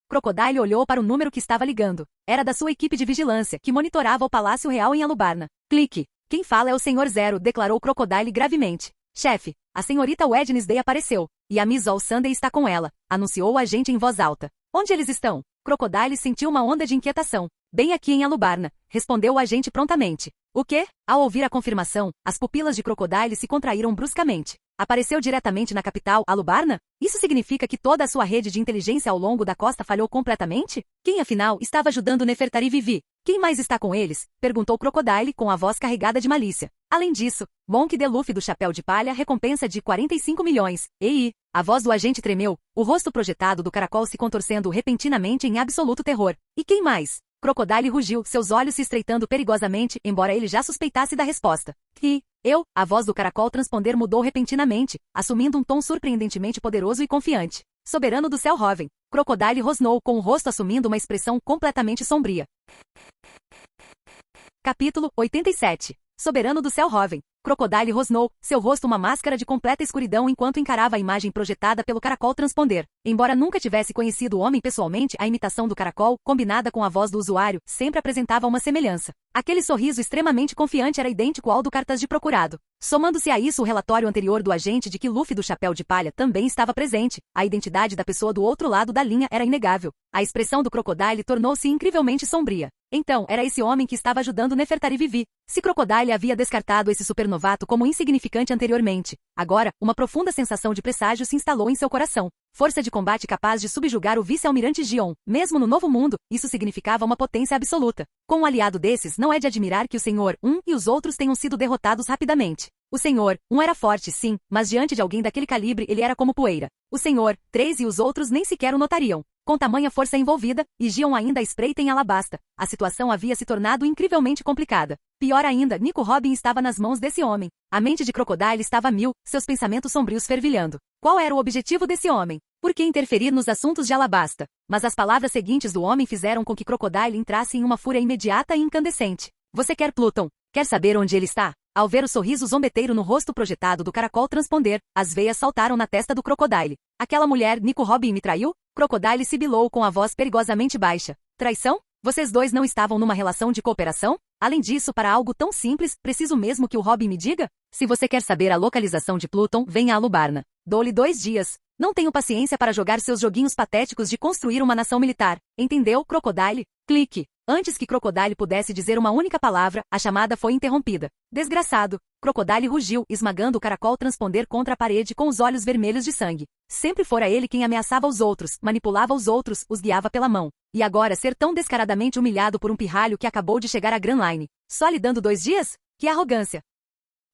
Crocodile olhou para o número que estava ligando. Era da sua equipe de vigilância, que monitorava o Palácio Real em Alubarna. Clique. Quem fala é o Sr. Zero, declarou Crocodile gravemente. Chefe, a senhorita Wednesday apareceu. E a Miss All Sunday está com ela, anunciou o agente em voz alta. Onde eles estão? Crocodile sentiu uma onda de inquietação. Bem aqui em Alubarna, respondeu o agente prontamente. O quê? Ao ouvir a confirmação, as pupilas de Crocodile se contraíram bruscamente. Apareceu diretamente na capital, Alubarna? Isso significa que toda a sua rede de inteligência ao longo da costa falhou completamente? Quem afinal estava ajudando Nefertari Vivi? Quem mais está com eles? Perguntou Crocodile com a voz carregada de malícia. Além disso, Monk de Luffy do Chapéu de Palha recompensa de 45 milhões. Ei! A voz do agente tremeu, o rosto projetado do caracol se contorcendo repentinamente em absoluto terror. E quem mais? Crocodile rugiu, seus olhos se estreitando perigosamente, embora ele já suspeitasse da resposta. Eu, a voz do caracol transponder mudou repentinamente, assumindo um tom surpreendentemente poderoso e confiante. Soberano do céu Hoven. Crocodile rosnou com o rosto assumindo uma expressão completamente sombria. Capítulo 87. Soberano do céu Hoven. Crocodile rosnou, seu rosto uma máscara de completa escuridão enquanto encarava a imagem projetada pelo caracol transponder. Embora nunca tivesse conhecido o homem pessoalmente, a imitação do caracol, combinada com a voz do usuário, sempre apresentava uma semelhança. Aquele sorriso extremamente confiante era idêntico ao do cartaz de procurado. Somando-se a isso o relatório anterior do agente de que Luffy do Chapéu de Palha também estava presente, a identidade da pessoa do outro lado da linha era inegável. A expressão do Crocodile tornou-se incrivelmente sombria. Então, era esse homem que estava ajudando Nefertari Vivi. Se Crocodile havia descartado esse supernovato como insignificante anteriormente, agora, uma profunda sensação de presságio se instalou em seu coração. Força de combate capaz de subjugar o vice-almirante Gion. Mesmo no Novo Mundo, isso significava uma potência absoluta. Com um aliado desses, não é de admirar que o Senhor e os outros tenham sido derrotados rapidamente. O Senhor era forte, sim, mas diante de alguém daquele calibre ele era como poeira. O Senhor 3 e os outros nem sequer o notariam. Com tamanha força envolvida, e Gion ainda à espreita em Alabasta, a situação havia se tornado incrivelmente complicada. Pior ainda, Nico Robin estava nas mãos desse homem. A mente de Crocodile estava a mil, seus pensamentos sombrios fervilhando. Qual era o objetivo desse homem? Por que interferir nos assuntos de Alabasta? Mas as palavras seguintes do homem fizeram com que Crocodile entrasse em uma fúria imediata e incandescente. Você quer Pluton? Quer saber onde ele está? Ao ver o sorriso zombeteiro no rosto projetado do caracol transponder, as veias saltaram na testa do Crocodile. Aquela mulher, Nico Robin, me traiu? Crocodile sibilou com a voz perigosamente baixa. Traição? Vocês dois não estavam numa relação de cooperação? Além disso, para algo tão simples, preciso mesmo que o Robin me diga? Se você quer saber a localização de Pluton, venha a Alubarna. Dou-lhe 2 dias. Não tenho paciência para jogar seus joguinhos patéticos de construir uma nação militar. Entendeu, Crocodile? Clique. Antes que Crocodile pudesse dizer uma única palavra, a chamada foi interrompida. Desgraçado! Crocodile rugiu, esmagando o caracol transponder contra a parede com os olhos vermelhos de sangue. Sempre fora ele quem ameaçava os outros, manipulava os outros, os guiava pela mão. E agora ser tão descaradamente humilhado por um pirralho que acabou de chegar à Grand Line. Só lhe dando 2 dias? Que arrogância!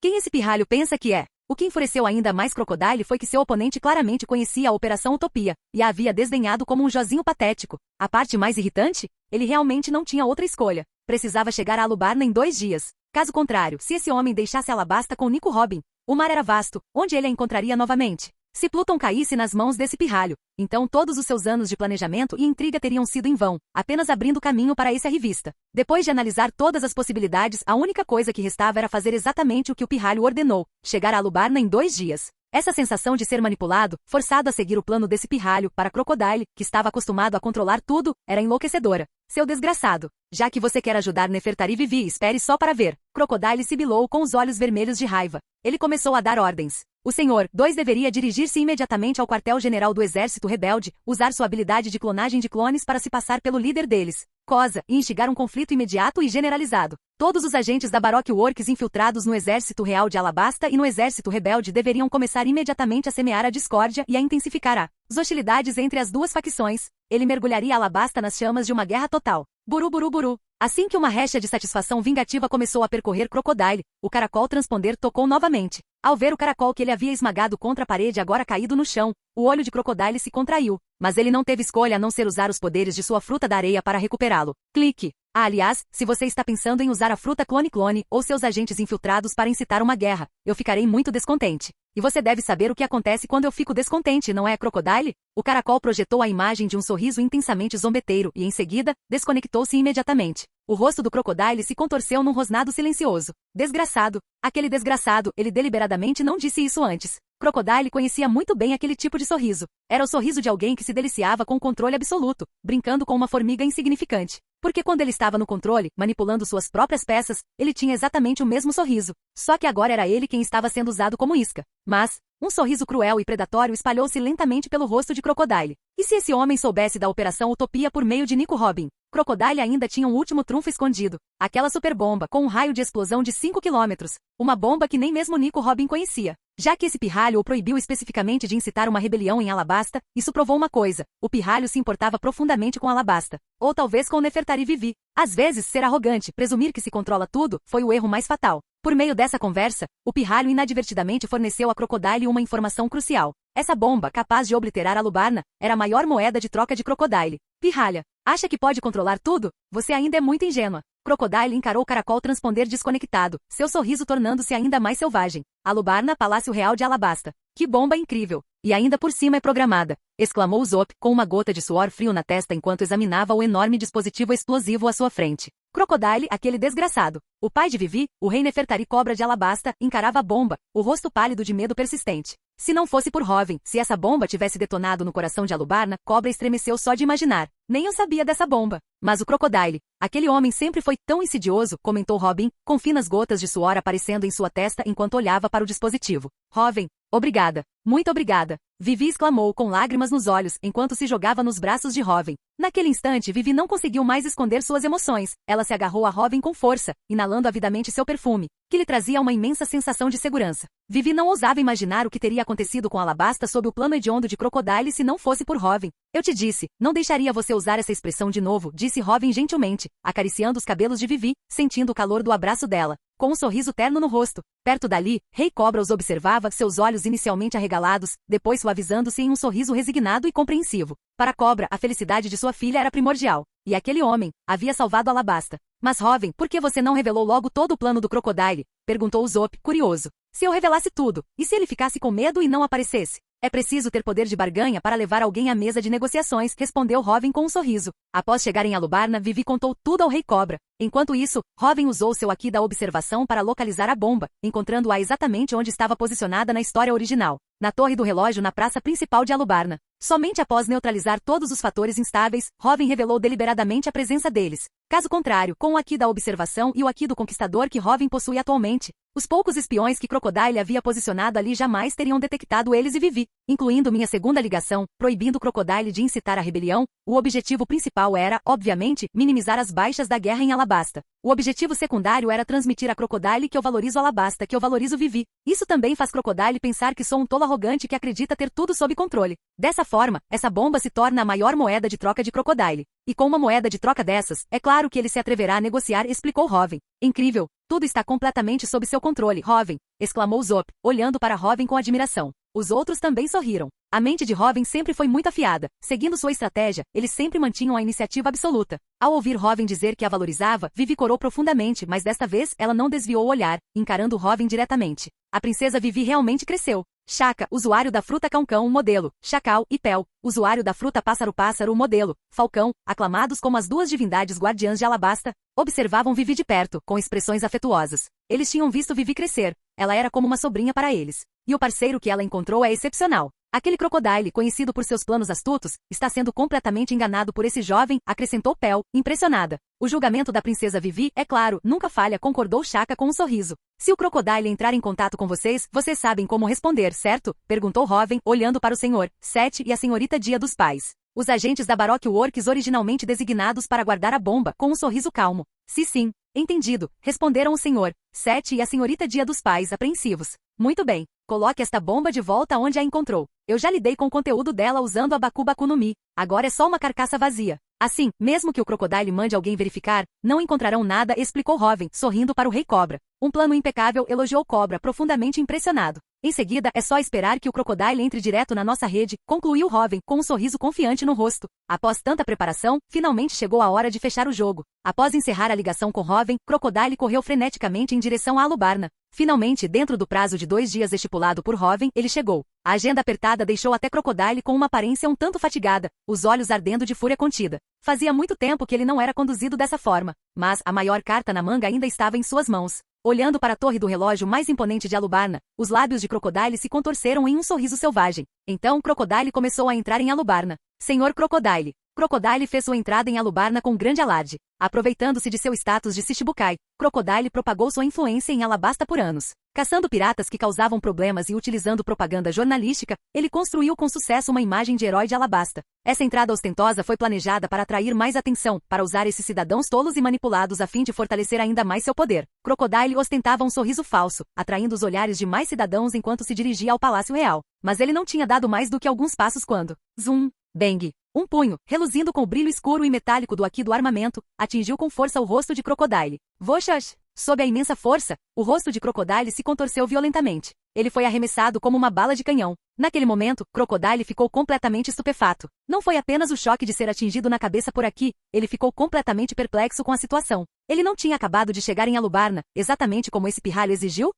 Quem esse pirralho pensa que é? O que enfureceu ainda mais Crocodile foi que seu oponente claramente conhecia a Operação Utopia, e a havia desdenhado como um jozinho patético. A parte mais irritante? Ele realmente não tinha outra escolha. Precisava chegar a Alubarna em 2 dias. Caso contrário, se esse homem deixasse Alabasta com Nico Robin, o mar era vasto, onde ele a encontraria novamente? Se Pluton caísse nas mãos desse pirralho, então todos os seus anos de planejamento e intriga teriam sido em vão, apenas abrindo caminho para essa revista. Depois de analisar todas as possibilidades, a única coisa que restava era fazer exatamente o que o pirralho ordenou, chegar a Alubarna em 2 dias. Essa sensação de ser manipulado, forçado a seguir o plano desse pirralho, para Crocodile, que estava acostumado a controlar tudo, era enlouquecedora. Seu desgraçado! Já que você quer ajudar Nefertari Vivi, espere só para ver. Crocodile sibilou com os olhos vermelhos de raiva. Ele começou a dar ordens. O Senhor 2 deveria dirigir-se imediatamente ao quartel-general do Exército Rebelde, usar sua habilidade de clonagem de clones para se passar pelo líder deles, Cosa, e instigar um conflito imediato e generalizado. Todos os agentes da Baroque Works infiltrados no Exército Real de Alabasta e no Exército Rebelde deveriam começar imediatamente a semear a discórdia e a intensificar as hostilidades entre as duas facções. Ele mergulharia Alabasta nas chamas de uma guerra total. Buru buru buru. Assim que uma recha de satisfação vingativa começou a percorrer Crocodile, o caracol transponder tocou novamente. Ao ver o caracol que ele havia esmagado contra a parede agora caído no chão, o olho de Crocodile se contraiu, mas ele não teve escolha a não ser usar os poderes de sua fruta da areia para recuperá-lo. Clique. Aliás, se você está pensando em usar a fruta clone-clone ou seus agentes infiltrados para incitar uma guerra, eu ficarei muito descontente. E você deve saber o que acontece quando eu fico descontente, não é, Crocodile? O caracol projetou a imagem de um sorriso intensamente zombeteiro e, em seguida, desconectou-se imediatamente. O rosto do Crocodile se contorceu num rosnado silencioso. Desgraçado! Aquele desgraçado, ele deliberadamente não disse isso antes. Crocodile conhecia muito bem aquele tipo de sorriso. Era o sorriso de alguém que se deliciava com controle absoluto, brincando com uma formiga insignificante. Porque quando ele estava no controle, manipulando suas próprias peças, ele tinha exatamente o mesmo sorriso. Só que agora era ele quem estava sendo usado como isca. Mas, um sorriso cruel e predatório espalhou-se lentamente pelo rosto de Crocodile. E se esse homem soubesse da Operação Utopia por meio de Nico Robin? Crocodile ainda tinha um último trunfo escondido. Aquela superbomba, com um raio de explosão de 5 quilômetros. Uma bomba que nem mesmo Nico Robin conhecia. Já que esse pirralho o proibiu especificamente de incitar uma rebelião em Alabasta, isso provou uma coisa. O pirralho se importava profundamente com Alabasta. Ou talvez com Nefertari Vivi. Às vezes, ser arrogante, presumir que se controla tudo, foi o erro mais fatal. Por meio dessa conversa, o pirralho inadvertidamente forneceu a Crocodile uma informação crucial. Essa bomba, capaz de obliterar Alubarna, era a maior moeda de troca de Crocodile. Pirralha, acha que pode controlar tudo? Você ainda é muito ingênua. Crocodile encarou o caracol transponder desconectado, seu sorriso tornando-se ainda mais selvagem. Alubarna, Palácio Real de Alabasta. Que bomba incrível! E ainda por cima é programada, exclamou Zop, com uma gota de suor frio na testa enquanto examinava o enorme dispositivo explosivo à sua frente. Crocodile, aquele desgraçado. O pai de Vivi, o rei Nefertari Cobra de Alabasta, encarava a bomba, o rosto pálido de medo persistente. Se não fosse por Robin, se essa bomba tivesse detonado no coração de Alubarna, Cobra estremeceu só de imaginar. Nem eu sabia dessa bomba. Mas o Crocodile, aquele homem sempre foi tão insidioso, comentou Robin, com finas gotas de suor aparecendo em sua testa enquanto olhava para o dispositivo. Robin, obrigada. Muito obrigada. Vivi exclamou com lágrimas nos olhos, enquanto se jogava nos braços de Robin. Naquele instante, Vivi não conseguiu mais esconder suas emoções. Ela se agarrou a Robin com força, inalando avidamente seu perfume, que lhe trazia uma imensa sensação de segurança. Vivi não ousava imaginar o que teria acontecido com Alabasta sob o plano hediondo de Crocodile se não fosse por Robin. Eu te disse, não deixaria você usar essa expressão de novo, disse Robin gentilmente, acariciando os cabelos de Vivi, sentindo o calor do abraço dela. Com um sorriso terno no rosto. Perto dali, Rei Cobra os observava, seus olhos inicialmente arregalados, depois suavizando-se em um sorriso resignado e compreensivo. Para Cobra, a felicidade de sua filha era primordial. E aquele homem havia salvado Alabasta. Mas Robin, por que você não revelou logo todo o plano do Crocodile? Perguntou Zop, curioso. Se eu revelasse tudo, e se ele ficasse com medo e não aparecesse? É preciso ter poder de barganha para levar alguém à mesa de negociações, respondeu Robin com um sorriso. Após chegar em Alubarna, Vivi contou tudo ao Rei Cobra. Enquanto isso, Robin usou seu Aqui da observação para localizar a bomba, encontrando-a exatamente onde estava posicionada na história original, na torre do relógio na praça principal de Alubarna. Somente após neutralizar todos os fatores instáveis, Robin revelou deliberadamente a presença deles. Caso contrário, com o Aqui da observação e o Aqui do conquistador que Robin possui atualmente, os poucos espiões que Crocodile havia posicionado ali jamais teriam detectado eles e Vivi. incluindo minha segunda ligação, proibindo Crocodile de incitar a rebelião. O objetivo principal era, obviamente, minimizar as baixas da guerra em Alabasta. O objetivo secundário era transmitir a Crocodile que eu valorizo Alabasta, que eu valorizo Vivi. Isso também faz Crocodile pensar que sou um tolo arrogante que acredita ter tudo sob controle. Dessa forma, essa bomba se torna a maior moeda de troca de Crocodile. E com uma moeda de troca dessas, é claro que ele se atreverá a negociar, explicou Robin. Incrível! Tudo está completamente sob seu controle, Robin! Exclamou Zop, olhando para Robin com admiração. Os outros também sorriram. A mente de Robin sempre foi muito afiada. Seguindo sua estratégia, eles sempre mantinham a iniciativa absoluta. Ao ouvir Robin dizer que a valorizava, Vivi corou profundamente, mas desta vez ela não desviou o olhar, encarando Robin diretamente. A princesa Vivi realmente cresceu. Chaka, usuário da fruta cão-cão, modelo. Chacal e Pel, usuário da fruta pássaro-pássaro, modelo. Falcão, aclamados como as duas divindades guardiãs de Alabasta, observavam Vivi de perto, com expressões afetuosas. Eles tinham visto Vivi crescer. Ela era como uma sobrinha para eles. E o parceiro que ela encontrou é excepcional. Aquele Crocodile, conhecido por seus planos astutos, está sendo completamente enganado por esse jovem, acrescentou Pel, impressionada. O julgamento da princesa Vivi, é claro, nunca falha, concordou Chaka com um sorriso. Se o Crocodile entrar em contato com vocês, vocês sabem como responder, certo? Perguntou Robin, olhando para o senhor Sete e a senhorita Dia dos Pais. Os agentes da Baroque Works originalmente designados para guardar a bomba, com um sorriso calmo. Sim. Entendido, responderam o senhor Sete e a senhorita Dia dos Pais, apreensivos. Muito bem. Coloque esta bomba de volta onde a encontrou. Eu já lidei com o conteúdo dela usando a Baku no Mi. Agora é só uma carcaça vazia. Assim, mesmo que o Crocodile mande alguém verificar, não encontrarão nada, explicou Robin, sorrindo para o Rei Cobra. Um plano impecável, elogiou Cobra, profundamente impressionado. Em seguida, é só esperar que o Crocodile entre direto na nossa rede, concluiu Robin, com um sorriso confiante no rosto. Após tanta preparação, finalmente chegou a hora de fechar o jogo. Após encerrar a ligação com Robin, Crocodile correu freneticamente em direção a Alubarna. Finalmente, dentro do prazo de 2 dias estipulado por Robin, ele chegou. A agenda apertada deixou até Crocodile com uma aparência um tanto fatigada, os olhos ardendo de fúria contida. Fazia muito tempo que ele não era conduzido dessa forma, mas a maior carta na manga ainda estava em suas mãos. Olhando para a torre do relógio mais imponente de Alubarna, os lábios de Crocodile se contorceram em um sorriso selvagem. Então Crocodile começou a entrar em Alubarna. Senhor Crocodile. Crocodile fez sua entrada em Alubarna com grande alarde. Aproveitando-se de seu status de Shichibukai, Crocodile propagou sua influência em Alabasta por anos. Caçando piratas que causavam problemas e utilizando propaganda jornalística, ele construiu com sucesso uma imagem de herói de Alabasta. Essa entrada ostentosa foi planejada para atrair mais atenção, para usar esses cidadãos tolos e manipulados a fim de fortalecer ainda mais seu poder. Crocodile ostentava um sorriso falso, atraindo os olhares de mais cidadãos enquanto se dirigia ao Palácio Real. Mas ele não tinha dado mais do que alguns passos quando... Zum! Bang! Um punho, reluzindo com o brilho escuro e metálico do aqui do armamento, atingiu com força o rosto de Crocodile. Voxas! Sob a imensa força, o rosto de Crocodile se contorceu violentamente. Ele foi arremessado como uma bala de canhão. Naquele momento, Crocodile ficou completamente estupefato. Não foi apenas o choque de ser atingido na cabeça por aqui, ele ficou completamente perplexo com a situação. Ele não tinha acabado de chegar em Alubarna, exatamente como esse pirralho exigiu?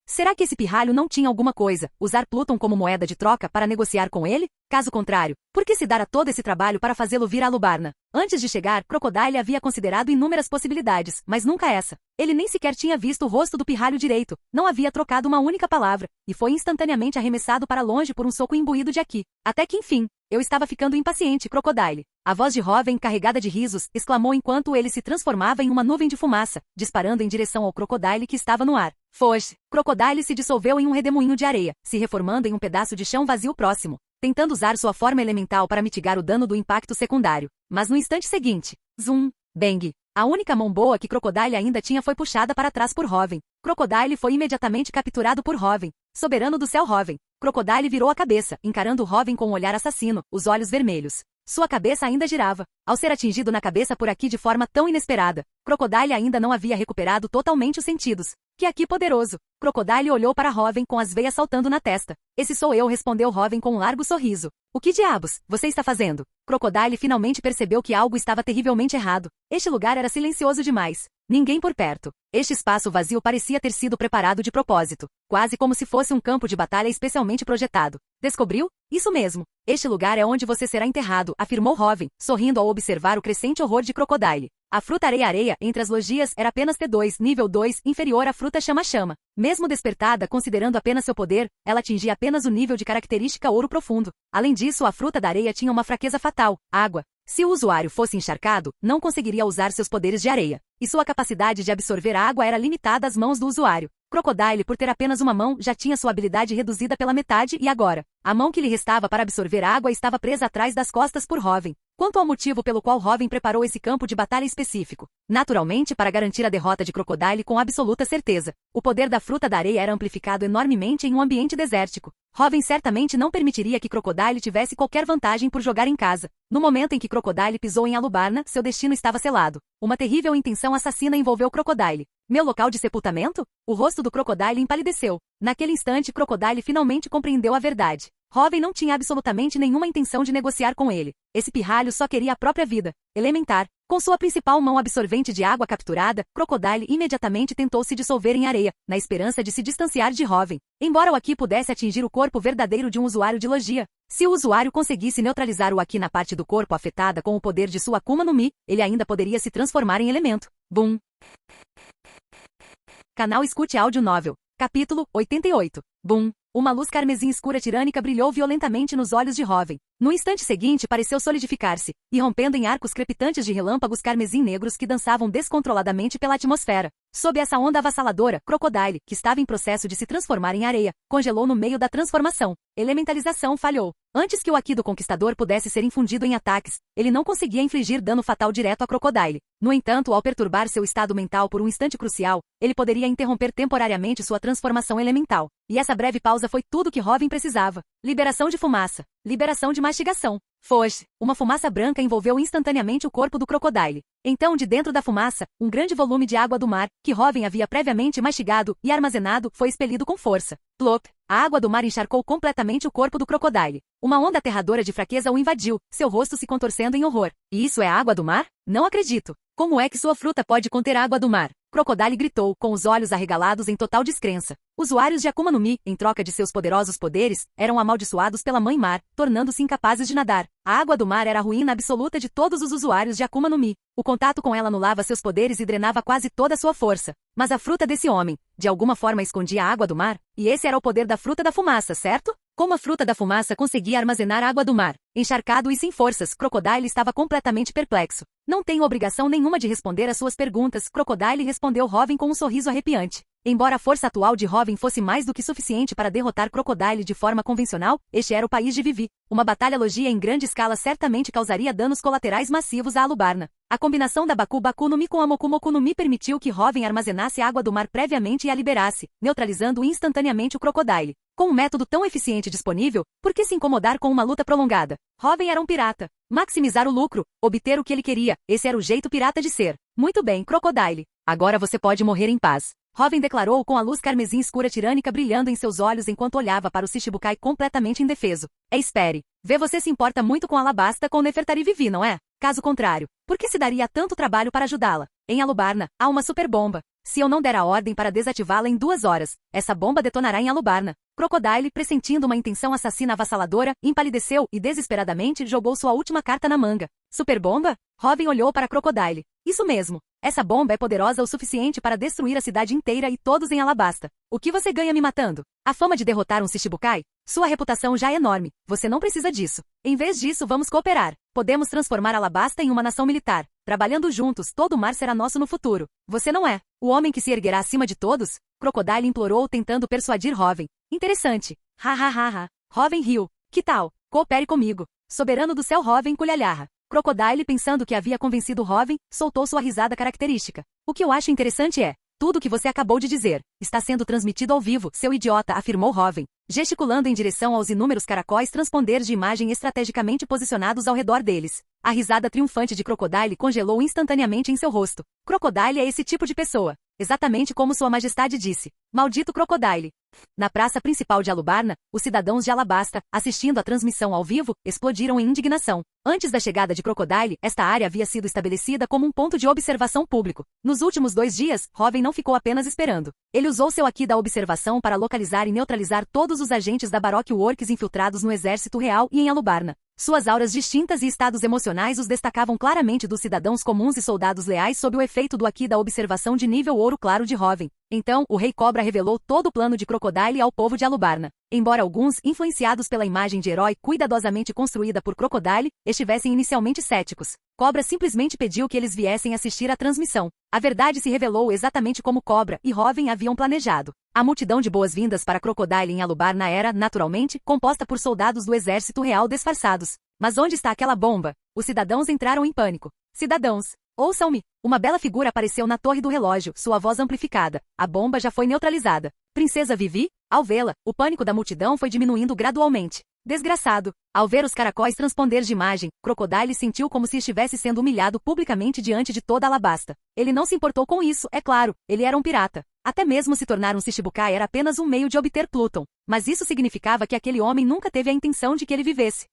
Será que esse pirralho não tinha alguma coisa, usar Pluton como moeda de troca para negociar com ele? Caso contrário, por que se dar a todo esse trabalho para fazê-lo vir a Alubarna? Antes de chegar, Crocodile havia considerado inúmeras possibilidades, mas nunca essa. Ele nem sequer tinha visto o rosto do pirralho direito, não havia trocado uma única palavra, e foi instantaneamente arremessado para longe por um soco imbuído de aqui. Até que enfim, eu estava ficando impaciente, Crocodile. A voz de Robin, carregada de risos, exclamou enquanto ele se transformava em uma nuvem de fumaça, disparando em direção ao Crocodile que estava no ar. Foge! Crocodile se dissolveu em um redemoinho de areia, se reformando em um pedaço de chão vazio próximo, tentando usar sua forma elemental para mitigar o dano do impacto secundário. Mas no instante seguinte, zum, bang! A única mão boa que Crocodile ainda tinha foi puxada para trás por Robin. Crocodile foi imediatamente capturado por Robin. Soberano do céu Robin. Crocodile virou a cabeça, encarando Robin com um olhar assassino, os olhos vermelhos. Sua cabeça ainda girava. Ao ser atingido na cabeça por aqui de forma tão inesperada, Crocodile ainda não havia recuperado totalmente os sentidos. Que aqui poderoso! Crocodile olhou para Robin com as veias saltando na testa. Esse sou eu, respondeu Robin com um largo sorriso. O que diabos você está fazendo? Crocodile finalmente percebeu que algo estava terrivelmente errado. Este lugar era silencioso demais. Ninguém por perto. Este espaço vazio parecia ter sido preparado de propósito, quase como se fosse um campo de batalha especialmente projetado. Descobriu? Isso mesmo. Este lugar é onde você será enterrado, afirmou Robin, sorrindo ao observar o crescente horror de Crocodile. A fruta areia-areia entre as logias era apenas T2, nível 2, inferior à fruta chama-chama. Mesmo despertada, considerando apenas seu poder, ela atingia apenas o nível de característica ouro profundo. Além disso, a fruta da areia tinha uma fraqueza fatal, água. Se o usuário fosse encharcado, não conseguiria usar seus poderes de areia, e sua capacidade de absorver a água era limitada às mãos do usuário. Crocodile, por ter apenas uma mão, já tinha sua habilidade reduzida pela metade e agora, a mão que lhe restava para absorver a água estava presa atrás das costas por Robin. Quanto ao motivo pelo qual Robin preparou esse campo de batalha específico, naturalmente para garantir a derrota de Crocodile com absoluta certeza. O poder da fruta da areia era amplificado enormemente em um ambiente desértico. Robin certamente não permitiria que Crocodile tivesse qualquer vantagem por jogar em casa. No momento em que Crocodile pisou em Alubarna, seu destino estava selado. Uma terrível intenção assassina envolveu Crocodile. Meu local de sepultamento? O rosto do Crocodile empalideceu. Naquele instante, Crocodile finalmente compreendeu a verdade. Robin não tinha absolutamente nenhuma intenção de negociar com ele. Esse pirralho só queria a própria vida. Elementar. Com sua principal mão absorvente de água capturada, Crocodile imediatamente tentou se dissolver em areia, na esperança de se distanciar de Robin. Embora o Aki pudesse atingir o corpo verdadeiro de um usuário de logia, se o usuário conseguisse neutralizar o Aki na parte do corpo afetada com o poder de sua Akuma no Mi, ele ainda poderia se transformar em elemento. Boom! Canal Escute Áudio Novel. Capítulo 88. Boom! Uma luz carmesim escura tirânica brilhou violentamente nos olhos de Robin. No instante seguinte pareceu solidificar-se, irrompendo em arcos crepitantes de relâmpagos carmesim negros que dançavam descontroladamente pela atmosfera. Sob essa onda avassaladora, Crocodile, que estava em processo de se transformar em areia, congelou no meio da transformação. Elementalização falhou. Antes que o Aki do Conquistador pudesse ser infundido em ataques, ele não conseguia infligir dano fatal direto a Crocodile. No entanto, ao perturbar seu estado mental por um instante crucial, ele poderia interromper temporariamente sua transformação elemental. E essa breve pausa foi tudo que Robin precisava. Liberação de fumaça. Liberação de mastigação. Foge. Uma fumaça branca envolveu instantaneamente o corpo do Crocodile. Então, de dentro da fumaça, um grande volume de água do mar, que Robin havia previamente mastigado e armazenado, foi expelido com força. Plop! A água do mar encharcou completamente o corpo do Crocodile. Uma onda aterradora de fraqueza o invadiu, seu rosto se contorcendo em horror. E isso é água do mar? Não acredito. Como é que sua fruta pode conter água do mar? Crocodile gritou, com os olhos arregalados em total descrença. Usuários de Akuma no Mi, em troca de seus poderosos poderes, eram amaldiçoados pela Mãe Mar, tornando-se incapazes de nadar. A água do mar era a ruína absoluta de todos os usuários de Akuma no Mi. O contato com ela anulava seus poderes e drenava quase toda a sua força. Mas a fruta desse homem, de alguma forma escondia a água do mar, e esse era o poder da fruta da fumaça, certo? Como a fruta da fumaça conseguia armazenar a água do mar? Encharcado e sem forças, Crocodile estava completamente perplexo. Não tenho obrigação nenhuma de responder às suas perguntas, Crocodile respondeu Robin com um sorriso arrepiante. Embora a força atual de Robin fosse mais do que suficiente para derrotar Crocodile de forma convencional, este era o país de Vivi. Uma batalha logia em grande escala certamente causaria danos colaterais massivos a Alubarna. A combinação da Baku no Mi com a Moku no Mi permitiu que Robin armazenasse a água do mar previamente e a liberasse, neutralizando instantaneamente o Crocodile. Com um método tão eficiente disponível, por que se incomodar com uma luta prolongada? Robin era um pirata. Maximizar o lucro, obter o que ele queria, esse era o jeito pirata de ser. Muito bem, Crocodile. Agora você pode morrer em paz. Robin declarou com a luz carmesim escura tirânica brilhando em seus olhos enquanto olhava para o Shichibukai completamente indefeso. Espere. Vê, você se importa muito com Alabasta com Nefertari Vivi, não é? Caso contrário, por que se daria tanto trabalho para ajudá-la? Em Alubarna, há uma super bomba. Se eu não der a ordem para desativá-la em 2 horas, essa bomba detonará em Alubarna. Crocodile, pressentindo uma intenção assassina avassaladora, empalideceu e desesperadamente jogou sua última carta na manga. Super bomba? Robin olhou para Crocodile. Isso mesmo. Essa bomba é poderosa o suficiente para destruir a cidade inteira e todos em Alabasta. O que você ganha me matando? A fama de derrotar um Shichibukai? Sua reputação já é enorme. Você não precisa disso. Em vez disso, vamos cooperar. Podemos transformar Alabasta em uma nação militar. Trabalhando juntos, todo o mar será nosso no futuro. Você não é o homem que se erguerá acima de todos? Crocodile implorou tentando persuadir Robin. Interessante. Ha ha ha ha. Robin riu. Que tal? Coopere comigo. Soberano do céu, Robin culhalharra. Crocodile, pensando que havia convencido Robin, soltou sua risada característica. O que eu acho interessante é, tudo o que você acabou de dizer está sendo transmitido ao vivo, seu idiota, afirmou Robin, gesticulando em direção aos inúmeros caracóis transponders de imagem estrategicamente posicionados ao redor deles. A risada triunfante de Crocodile congelou instantaneamente em seu rosto. Crocodile é esse tipo de pessoa. Exatamente como Sua Majestade disse. Maldito Crocodile. Na praça principal de Alubarna, os cidadãos de Alabasta, assistindo à transmissão ao vivo, explodiram em indignação. Antes da chegada de Crocodile, esta área havia sido estabelecida como um ponto de observação público. Nos últimos 2 dias, Robin não ficou apenas esperando. Ele usou seu Aki da observação para localizar e neutralizar todos os agentes da Baroque Works infiltrados no exército real e em Alubarna. Suas auras distintas e estados emocionais os destacavam claramente dos cidadãos comuns e soldados leais sob o efeito do aqui da observação de nível ouro claro de Hoven. Então, o Rei Cobra revelou todo o plano de Crocodile ao povo de Alubarna. Embora alguns, influenciados pela imagem de herói cuidadosamente construída por Crocodile, estivessem inicialmente céticos, Cobra simplesmente pediu que eles viessem assistir à transmissão. A verdade se revelou exatamente como Cobra e Hoven haviam planejado. A multidão de boas-vindas para Crocodile em Alubarna era, naturalmente, composta por soldados do exército real disfarçados. Mas onde está aquela bomba? Os cidadãos entraram em pânico. Cidadãos, ouçam-me! Uma bela figura apareceu na torre do relógio, sua voz amplificada. A bomba já foi neutralizada. Princesa Vivi? Ao vê-la, o pânico da multidão foi diminuindo gradualmente. Desgraçado! Ao ver os caracóis transponder de imagem, Crocodile sentiu como se estivesse sendo humilhado publicamente diante de toda Alabasta. Ele não se importou com isso, é claro, ele era um pirata. Até mesmo se tornar um Shichibukai era apenas um meio de obter Pluton. Mas isso significava que aquele homem nunca teve a intenção de que ele vivesse.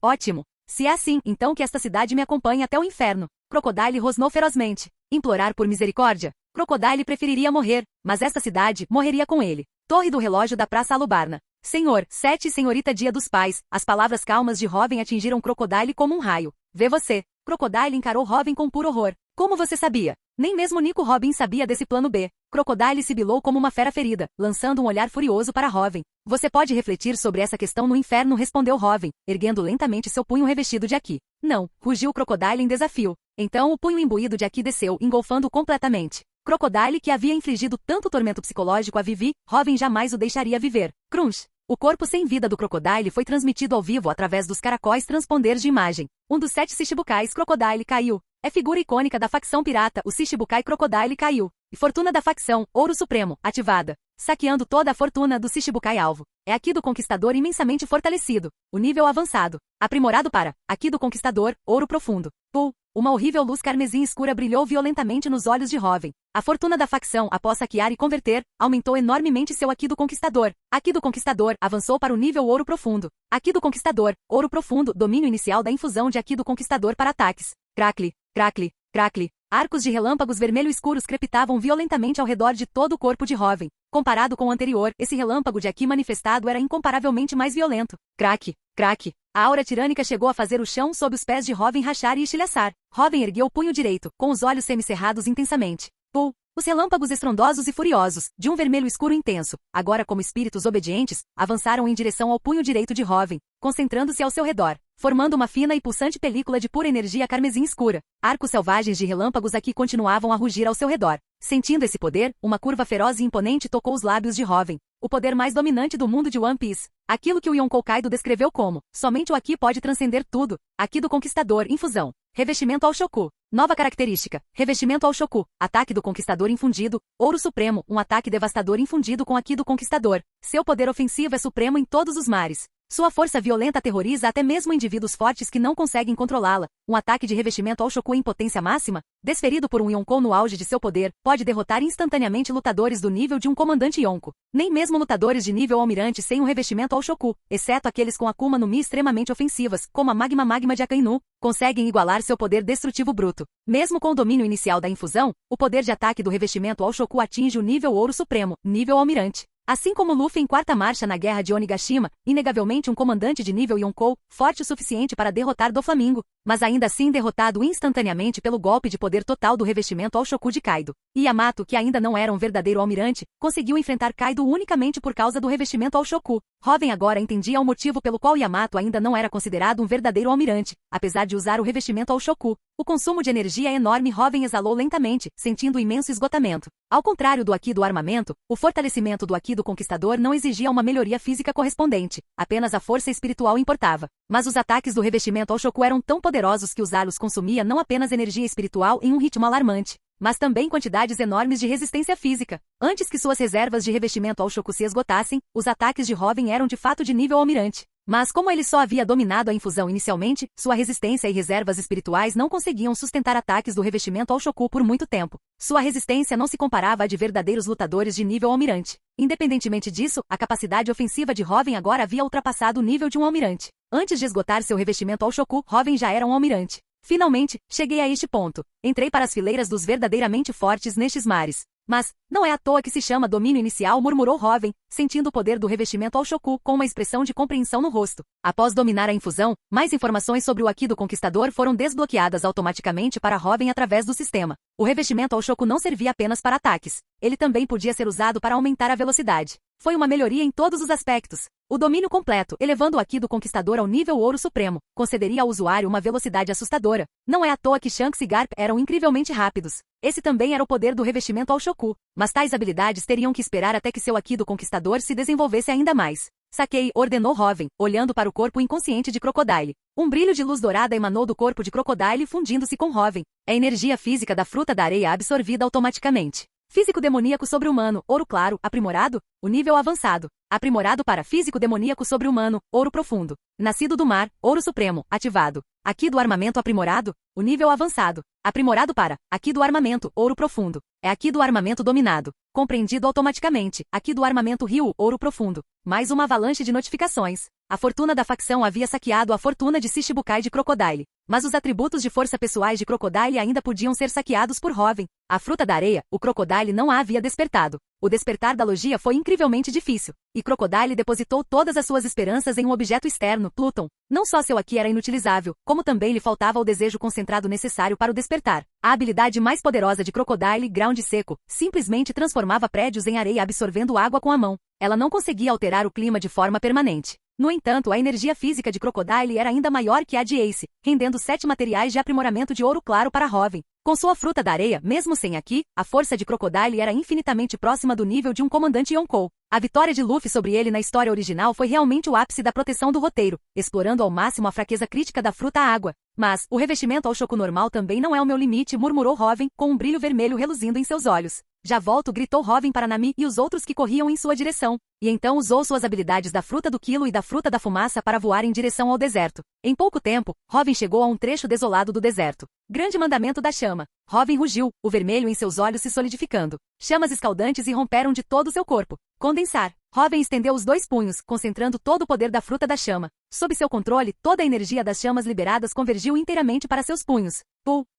Ótimo! Se é assim, então que esta cidade me acompanhe até o inferno. Crocodile rosnou ferozmente. Implorar por misericórdia? Crocodile preferiria morrer, mas esta cidade morreria com ele. Torre do relógio da Praça Alubarna. Senhor, Sete e Senhorita Dia dos Pais, as palavras calmas de Hoven atingiram Crocodile como um raio. Vê você. Crocodile encarou Hoven com puro horror. Como você sabia? Nem mesmo Nico Robin sabia desse plano B. Crocodile sibilou como uma fera ferida, lançando um olhar furioso para Hoven. Você pode refletir sobre essa questão no inferno, respondeu Hoven, erguendo lentamente seu punho revestido de Aki. Não, rugiu Crocodile em desafio. Então o punho imbuído de Aki desceu, engolfando-o completamente. Crocodile, que havia infligido tanto tormento psicológico a Vivi, Hoven jamais o deixaria viver. Crunch! O corpo sem vida do Crocodile foi transmitido ao vivo através dos caracóis transponder de imagem. Um dos 7 Shichibukais Crocodile caiu. É figura icônica da facção pirata, o Shichibukai Crocodile caiu. E fortuna da facção, Ouro Supremo, ativada. Saqueando toda a fortuna do Shichibukai alvo. É Aqui do Conquistador imensamente fortalecido. O nível avançado. Aprimorado para Aqui do Conquistador, Ouro Profundo. Pull. Uma horrível luz carmesim escura brilhou violentamente nos olhos de Hoven. A fortuna da facção, após saquear e converter, aumentou enormemente seu Aqui do Conquistador. Aqui do Conquistador avançou para o nível Ouro Profundo. Aqui do Conquistador, Ouro Profundo, domínio inicial da infusão de Aqui do Conquistador para ataques. Crackle, crackle, crackle. Arcos de relâmpagos vermelho escuros crepitavam violentamente ao redor de todo o corpo de Hoven. Comparado com o anterior, esse relâmpago de Aqui manifestado era incomparavelmente mais violento. Crack, crack. A aura tirânica chegou a fazer o chão sob os pés de Hoven rachar e estilhaçar. Hoven ergueu o punho direito, com os olhos semicerrados intensamente. Pull. Os relâmpagos estrondosos e furiosos, de um vermelho escuro intenso, agora como espíritos obedientes, avançaram em direção ao punho direito de Hoven, concentrando-se ao seu redor, formando uma fina e pulsante película de pura energia carmesim escura. Arcos selvagens de relâmpagos aqui continuavam a rugir ao seu redor. Sentindo esse poder, uma curva feroz e imponente tocou os lábios de Hoven. O poder mais dominante do mundo de One Piece. Aquilo que o Yonkou Kaido descreveu como, somente o Aqui pode transcender tudo. Aqui do Conquistador, infusão. Revestimento ao Shoku. Nova característica. Revestimento ao Shoku. Ataque do Conquistador infundido. Ouro Supremo. Um ataque devastador infundido com Aqui do Conquistador. Seu poder ofensivo é supremo em todos os mares. Sua força violenta aterroriza até mesmo indivíduos fortes que não conseguem controlá-la. Um ataque de revestimento ao Shoku em potência máxima, desferido por um Yonkou no auge de seu poder, pode derrotar instantaneamente lutadores do nível de um comandante Yonko. Nem mesmo lutadores de nível almirante sem um revestimento ao Shoku, exceto aqueles com Akuma no Mi extremamente ofensivas, como a Magma de Akainu, conseguem igualar seu poder destrutivo bruto. Mesmo com o domínio inicial da infusão, o poder de ataque do revestimento ao Shoku atinge o nível Ouro Supremo, nível almirante. Assim como Luffy em quarta marcha na guerra de Onigashima, inegavelmente um comandante de nível Yonkou, forte o suficiente para derrotar Doflamingo, mas ainda assim derrotado instantaneamente pelo golpe de poder total do revestimento ao Shoku de Kaido. E Yamato, que ainda não era um verdadeiro almirante, conseguiu enfrentar Kaido unicamente por causa do revestimento ao Shoku. Hoven agora entendia o motivo pelo qual Yamato ainda não era considerado um verdadeiro almirante, apesar de usar o revestimento ao Shoku. O consumo de energia é enorme. Hoven exalou lentamente, sentindo imenso esgotamento. Ao contrário do Aqui do armamento, o fortalecimento do Aqui do Conquistador não exigia uma melhoria física correspondente, apenas a força espiritual importava. Mas os ataques do revestimento ao Shoku eram tão poderosos que usá-los consumia não apenas energia espiritual em um ritmo alarmante, mas também quantidades enormes de resistência física. Antes que suas reservas de revestimento ao Shoku se esgotassem, os ataques de Hoven eram de fato de nível almirante. Mas como ele só havia dominado a infusão inicialmente, sua resistência e reservas espirituais não conseguiam sustentar ataques do revestimento ao Shoku por muito tempo. Sua resistência não se comparava à de verdadeiros lutadores de nível almirante. Independentemente disso, a capacidade ofensiva de Hoven agora havia ultrapassado o nível de um almirante. Antes de esgotar seu revestimento ao Shoku, Hoven já era um almirante. Finalmente, cheguei a este ponto. Entrei para as fileiras dos verdadeiramente fortes nestes mares. Mas, não é à toa que se chama domínio inicial, murmurou Hoven, sentindo o poder do revestimento Oshoku com uma expressão de compreensão no rosto. Após dominar a infusão, mais informações sobre o Aki do Conquistador foram desbloqueadas automaticamente para Hoven através do sistema. O revestimento Oshoku não servia apenas para ataques. Ele também podia ser usado para aumentar a velocidade. Foi uma melhoria em todos os aspectos. O domínio completo, elevando o Aki do Conquistador ao nível Ouro Supremo, concederia ao usuário uma velocidade assustadora. Não é à toa que Shanks e Garp eram incrivelmente rápidos. Esse também era o poder do revestimento Oshoku, mas tais habilidades teriam que esperar até que seu Aki do Conquistador se desenvolvesse ainda mais. Sakei, ordenou Hoven, olhando para o corpo inconsciente de Crocodile. Um brilho de luz dourada emanou do corpo de Crocodile fundindo-se com Hoven. É a energia física da fruta da areia absorvida automaticamente. Físico demoníaco sobre-humano, ouro claro, aprimorado, o nível avançado. Aprimorado para físico demoníaco sobre-humano, ouro profundo. Nascido do mar, ouro supremo, ativado. Aqui do armamento aprimorado, o nível avançado. Aprimorado para, aqui do armamento, ouro profundo. É aqui do armamento dominado. Compreendido automaticamente, aqui do armamento Ryu, ouro profundo. Mais uma avalanche de notificações. A fortuna da facção havia saqueado a fortuna de Shichibukai de Crocodile. Mas os atributos de força pessoais de Crocodile ainda podiam ser saqueados por Hoven. A fruta da areia, o Crocodile não a havia despertado. O despertar da logia foi incrivelmente difícil. E Crocodile depositou todas as suas esperanças em um objeto externo, Pluton. Não só seu Aki era inutilizável, como também lhe faltava o desejo concentrado necessário para o despertar. A habilidade mais poderosa de Crocodile, Ground Seco, simplesmente transformava prédios em areia absorvendo água com a mão. Ela não conseguia alterar o clima de forma permanente. No entanto, a energia física de Crocodile era ainda maior que a de Ace, rendendo 7 materiais de aprimoramento de ouro claro para Hoven. Com sua fruta da areia, mesmo sem Aki, a força de Crocodile era infinitamente próxima do nível de um comandante Yonkou. A vitória de Luffy sobre ele na história original foi realmente o ápice da proteção do roteiro, explorando ao máximo a fraqueza crítica da fruta água. Mas, o revestimento Oshoku normal também não é o meu limite, murmurou Hoven, com um brilho vermelho reluzindo em seus olhos. Já volto, gritou Hoven para Nami e os outros que corriam em sua direção. E então usou suas habilidades da fruta do quilo e da fruta da fumaça para voar em direção ao deserto. Em pouco tempo, Hoven chegou a um trecho desolado do deserto. Grande mandamento da chama. Hoven rugiu, o vermelho em seus olhos se solidificando. Chamas escaldantes irromperam de todo o seu corpo. Condensar. Hoven estendeu os 2 punhos, concentrando todo o poder da fruta da chama. Sob seu controle, toda a energia das chamas liberadas convergiu inteiramente para seus punhos.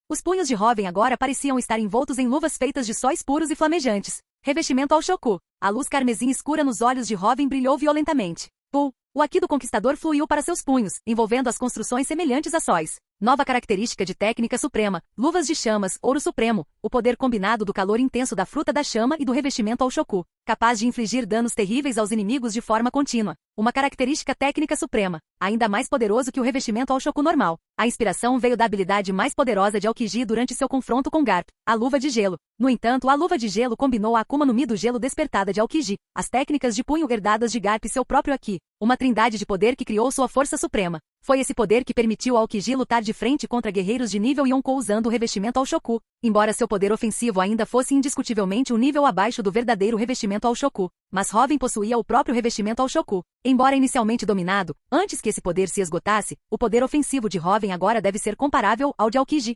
Os punhos de Hoven agora pareciam estar envoltos em luvas feitas de sóis puros e flamejantes. Revestimento Oshoku. A luz carmesim escura nos olhos de Hoven brilhou violentamente. O Aki do Conquistador fluiu para seus punhos, envolvendo as construções semelhantes a sóis. Nova característica de técnica suprema, luvas de chamas, ouro supremo, o poder combinado do calor intenso da fruta da chama e do revestimento Oshoku, capaz de infligir danos terríveis aos inimigos de forma contínua. Uma característica técnica suprema, ainda mais poderoso que o revestimento Oshoku normal. A inspiração veio da habilidade mais poderosa de Aokiji durante seu confronto com Garp, a luva de gelo. No entanto, a luva de gelo combinou a Akuma no Mi do gelo despertada de Aokiji, as técnicas de punho herdadas de Garp e seu próprio Aki, uma trindade de poder que criou sua força suprema. Foi esse poder que permitiu ao Aokiji lutar de frente contra guerreiros de nível Yonkou usando o revestimento Oshoku, embora seu poder ofensivo ainda fosse indiscutivelmente um nível abaixo do verdadeiro revestimento Oshoku. Mas Hoven possuía o próprio revestimento Oshoku. Embora inicialmente dominado, antes que esse poder se esgotasse, o poder ofensivo de Hoven agora deve ser comparável ao de Aokiji.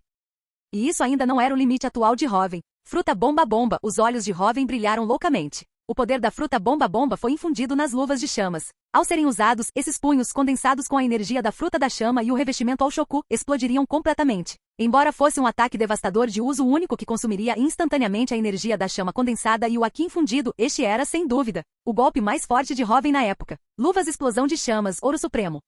E isso ainda não era o limite atual de Hoven. Fruta bomba bomba, os olhos de Hoven brilharam loucamente. O poder da fruta bomba bomba foi infundido nas luvas de chamas. Ao serem usados, esses punhos condensados com a energia da fruta da chama e o revestimento Oshoku explodiriam completamente. Embora fosse um ataque devastador de uso único que consumiria instantaneamente a energia da chama condensada e o Aki infundido, este era, sem dúvida, o golpe mais forte de Hoven na época. Luvas explosão de chamas, ouro supremo.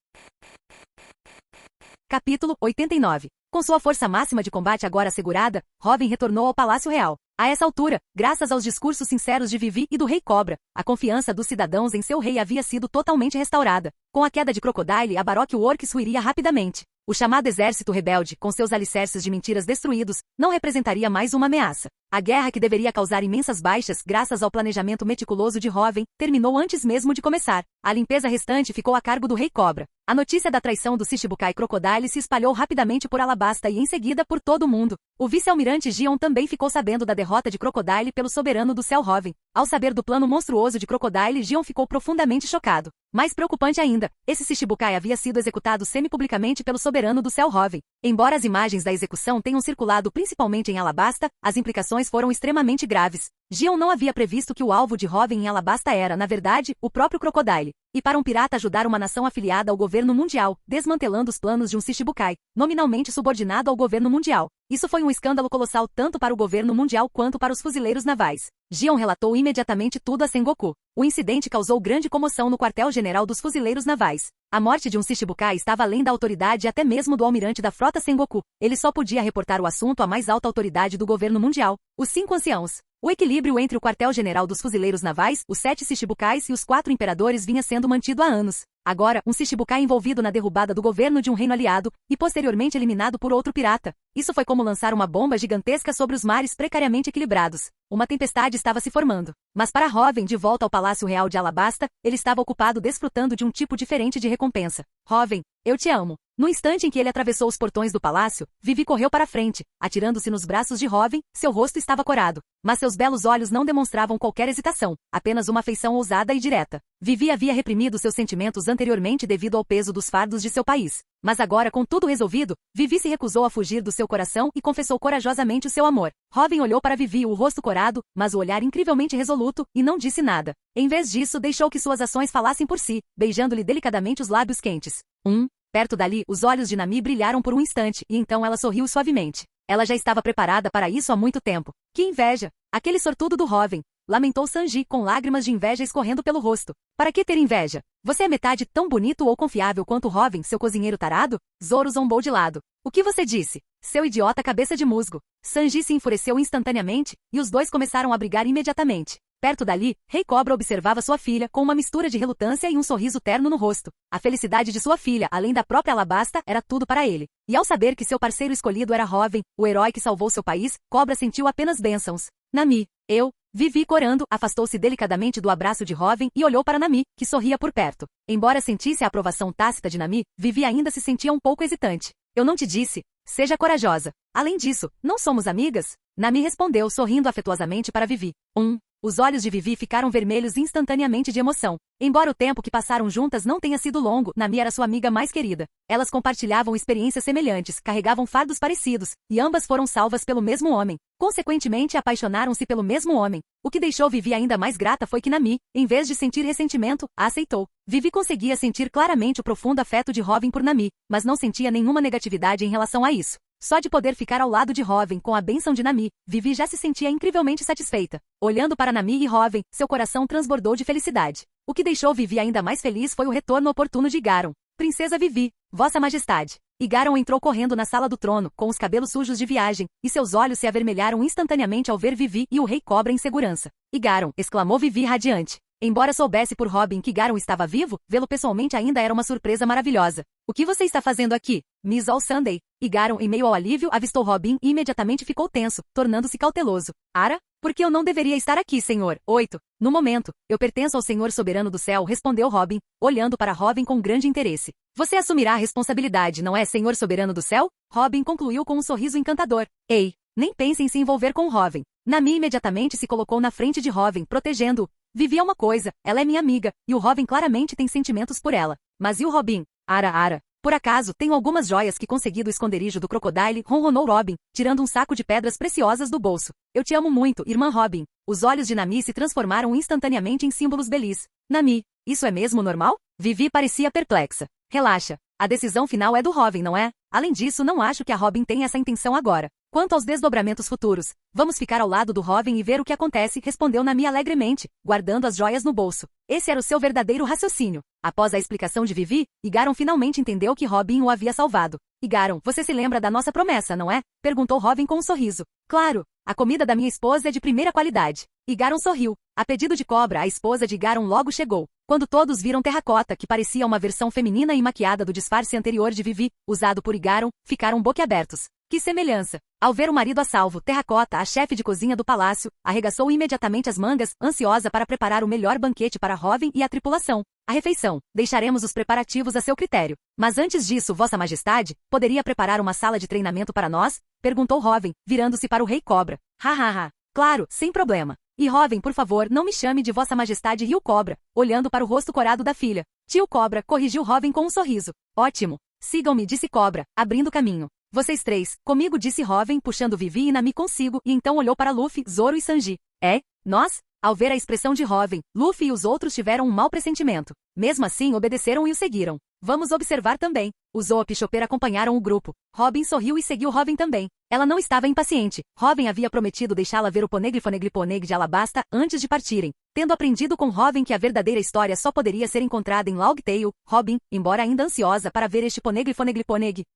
Capítulo 89. Com sua força máxima de combate agora assegurada, Hoven retornou ao Palácio Real. A essa altura, graças aos discursos sinceros de Vivi e do Rei Cobra, a confiança dos cidadãos em seu rei havia sido totalmente restaurada. Com a queda de Crocodile, a Baroque Works ruiria rapidamente. O chamado exército rebelde, com seus alicerces de mentiras destruídos, não representaria mais uma ameaça. A guerra que deveria causar imensas baixas graças ao planejamento meticuloso de Hoven, terminou antes mesmo de começar. A limpeza restante ficou a cargo do Rei Cobra. A notícia da traição do Shichibukai Crocodile se espalhou rapidamente por Alabasta e em seguida por todo o mundo. O vice-almirante Gion também ficou sabendo da derrota de Crocodile pelo soberano do céu Hoven. Ao saber do plano monstruoso de Crocodile, Gion ficou profundamente chocado. Mais preocupante ainda, esse Shichibukai havia sido executado semi-publicamente pelo soberano do céu Hoven. Embora as imagens da execução tenham circulado principalmente em Alabasta, as implicações foram extremamente graves. Gion não havia previsto que o alvo de Hoven em Alabasta era, na verdade, o próprio Crocodile. E para um pirata ajudar uma nação afiliada ao governo mundial, desmantelando os planos de um Shichibukai, nominalmente subordinado ao governo mundial, Isso foi um escândalo colossal tanto para o governo mundial quanto para os fuzileiros navais. Jion relatou imediatamente tudo a Sengoku. O incidente causou grande comoção no quartel-general dos fuzileiros navais. A morte de um Shichibukai estava além da autoridade até mesmo do almirante da frota Sengoku. Ele só podia reportar o assunto à mais alta autoridade do governo mundial, os 5 anciãos. O equilíbrio entre o quartel-general dos fuzileiros navais, os 7 Shichibukais e os 4 imperadores vinha sendo mantido há anos. Agora, um Shichibukai envolvido na derrubada do governo de um reino aliado e posteriormente eliminado por outro pirata. Isso foi como lançar uma bomba gigantesca sobre os mares precariamente equilibrados. Uma tempestade estava se formando. Mas para Hoven, de volta ao Palácio Real de Alabasta, ele estava ocupado desfrutando de um tipo diferente de recompensa. Hoven, eu te amo. No instante em que ele atravessou os portões do palácio, Vivi correu para frente, atirando-se nos braços de Hoven, seu rosto estava corado. Mas seus belos olhos não demonstravam qualquer hesitação, apenas uma afeição ousada e direta. Vivi havia reprimido seus sentimentos anteriormente devido ao peso dos fardos de seu país. Mas agora, com tudo resolvido, Vivi se recusou a fugir do seu coração e confessou corajosamente o seu amor. Hoven olhou para Vivi, o rosto corado, mas o olhar incrivelmente resoluto, e não disse nada. Em vez disso, deixou que suas ações falassem por si, beijando-lhe delicadamente os lábios quentes. Perto dali, os olhos de Nami brilharam por um instante, e então ela sorriu suavemente. Ela já estava preparada para isso há muito tempo. Que inveja! Aquele sortudo do Hoven! Lamentou Sanji, com lágrimas de inveja escorrendo pelo rosto. Para que ter inveja? Você é metade tão bonito ou confiável quanto Hoven, seu cozinheiro tarado? Zoro zombou de lado. O que você disse? Seu idiota cabeça de musgo. Sanji se enfureceu instantaneamente, e os dois começaram a brigar imediatamente. Perto dali, Rei Cobra observava sua filha com uma mistura de relutância e um sorriso terno no rosto. A felicidade de sua filha, além da própria Alabasta, era tudo para ele. E ao saber que seu parceiro escolhido era Hoven, o herói que salvou seu país, Cobra sentiu apenas bênçãos. Nami, Vivi corando, afastou-se delicadamente do abraço de Hoven e olhou para Nami, que sorria por perto. Embora sentisse a aprovação tácita de Nami, Vivi ainda se sentia um pouco hesitante. Eu não te disse? Seja corajosa. Além disso, não somos amigas? Nami respondeu sorrindo afetuosamente para Vivi. Os olhos de Vivi ficaram vermelhos instantaneamente de emoção. Embora o tempo que passaram juntas não tenha sido longo, Nami era sua amiga mais querida. Elas compartilhavam experiências semelhantes, carregavam fardos parecidos, e ambas foram salvas pelo mesmo homem. Consequentemente, apaixonaram-se pelo mesmo homem. O que deixou Vivi ainda mais grata foi que Nami, em vez de sentir ressentimento, a aceitou. Vivi conseguia sentir claramente o profundo afeto de Hoven por Nami, mas não sentia nenhuma negatividade em relação a isso. Só de poder ficar ao lado de Hoven com a bênção de Nami, Vivi já se sentia incrivelmente satisfeita. Olhando para Nami e Hoven, seu coração transbordou de felicidade. O que deixou Vivi ainda mais feliz foi o retorno oportuno de Garon. Princesa Vivi, Vossa Majestade. E Garon entrou correndo na sala do trono, com os cabelos sujos de viagem, e seus olhos se avermelharam instantaneamente ao ver Vivi e o Rei Cobra em segurança. E Garon, exclamou Vivi radiante. Embora soubesse por Robin que Garon estava vivo, vê-lo pessoalmente ainda era uma surpresa maravilhosa. O que você está fazendo aqui? Miss All Sunday. E Garon, em meio ao alívio, avistou Robin e imediatamente ficou tenso, tornando-se cauteloso. Ara? Por que eu não deveria estar aqui, senhor? 8. No momento, eu pertenço ao Senhor Soberano do Céu, respondeu Robin, olhando para Robin com grande interesse. Você assumirá a responsabilidade, não é, Senhor Soberano do Céu? Robin concluiu com um sorriso encantador. Ei, nem pense em se envolver com Robin. Nami imediatamente se colocou na frente de Robin, protegendo-o. Vivi é uma coisa, ela é minha amiga, e o Robin claramente tem sentimentos por ela. Mas e o Robin? Ara. Por acaso, tenho algumas joias que consegui do esconderijo do Crocodile, ronronou Robin, tirando um saco de pedras preciosas do bolso. Eu te amo muito, irmã Robin. Os olhos de Nami se transformaram instantaneamente em símbolos belis. Nami, isso é mesmo normal? Vivi parecia perplexa. Relaxa. A decisão final é do Robin, não é? Além disso, não acho que a Robin tenha essa intenção agora. Quanto aos desdobramentos futuros, vamos ficar ao lado do Robin e ver o que acontece, respondeu Nami alegremente, guardando as joias no bolso. Esse era o seu verdadeiro raciocínio. Após a explicação de Vivi, Igaron finalmente entendeu que Robin o havia salvado. Igaron, você se lembra da nossa promessa, não é? Perguntou Robin com um sorriso. Claro, a comida da minha esposa é de primeira qualidade. Igaron sorriu. A pedido de Cobra, a esposa de Igaron logo chegou. Quando todos viram Terracota, que parecia uma versão feminina e maquiada do disfarce anterior de Vivi, usado por Igaron, ficaram boquiabertos. Que semelhança! Ao ver o marido a salvo, Terracota, a chefe de cozinha do palácio, arregaçou imediatamente as mangas, ansiosa para preparar o melhor banquete para Robin e a tripulação. A refeição. Deixaremos os preparativos a seu critério. Mas antes disso, Vossa Majestade, poderia preparar uma sala de treinamento para nós? Perguntou Robin, virando-se para o Rei Cobra. Claro, sem problema. E Robin, por favor, não me chame de Vossa Majestade Rio Cobra, olhando para o rosto corado da filha. Tio Cobra, corrigiu Robin com um sorriso. Ótimo. Sigam-me, disse Cobra, abrindo caminho. Vocês três, comigo, disse Robin, puxando Vivi e Nami consigo, e então olhou para Luffy, Zoro e Sanji. É? Nós? Ao ver a expressão de Robin, Luffy e os outros tiveram um mau pressentimento. Mesmo assim, obedeceram e o seguiram. Vamos observar também. O Zoop e Chopper acompanharam o grupo. Robin sorriu e seguiu Robin também. Ela não estava impaciente. Robin havia prometido deixá-la ver o Poneglyph de Alabasta antes de partirem. Tendo aprendido com Robin que a verdadeira história só poderia ser encontrada em Logtail, Robin, embora ainda ansiosa para ver este Poneglyph,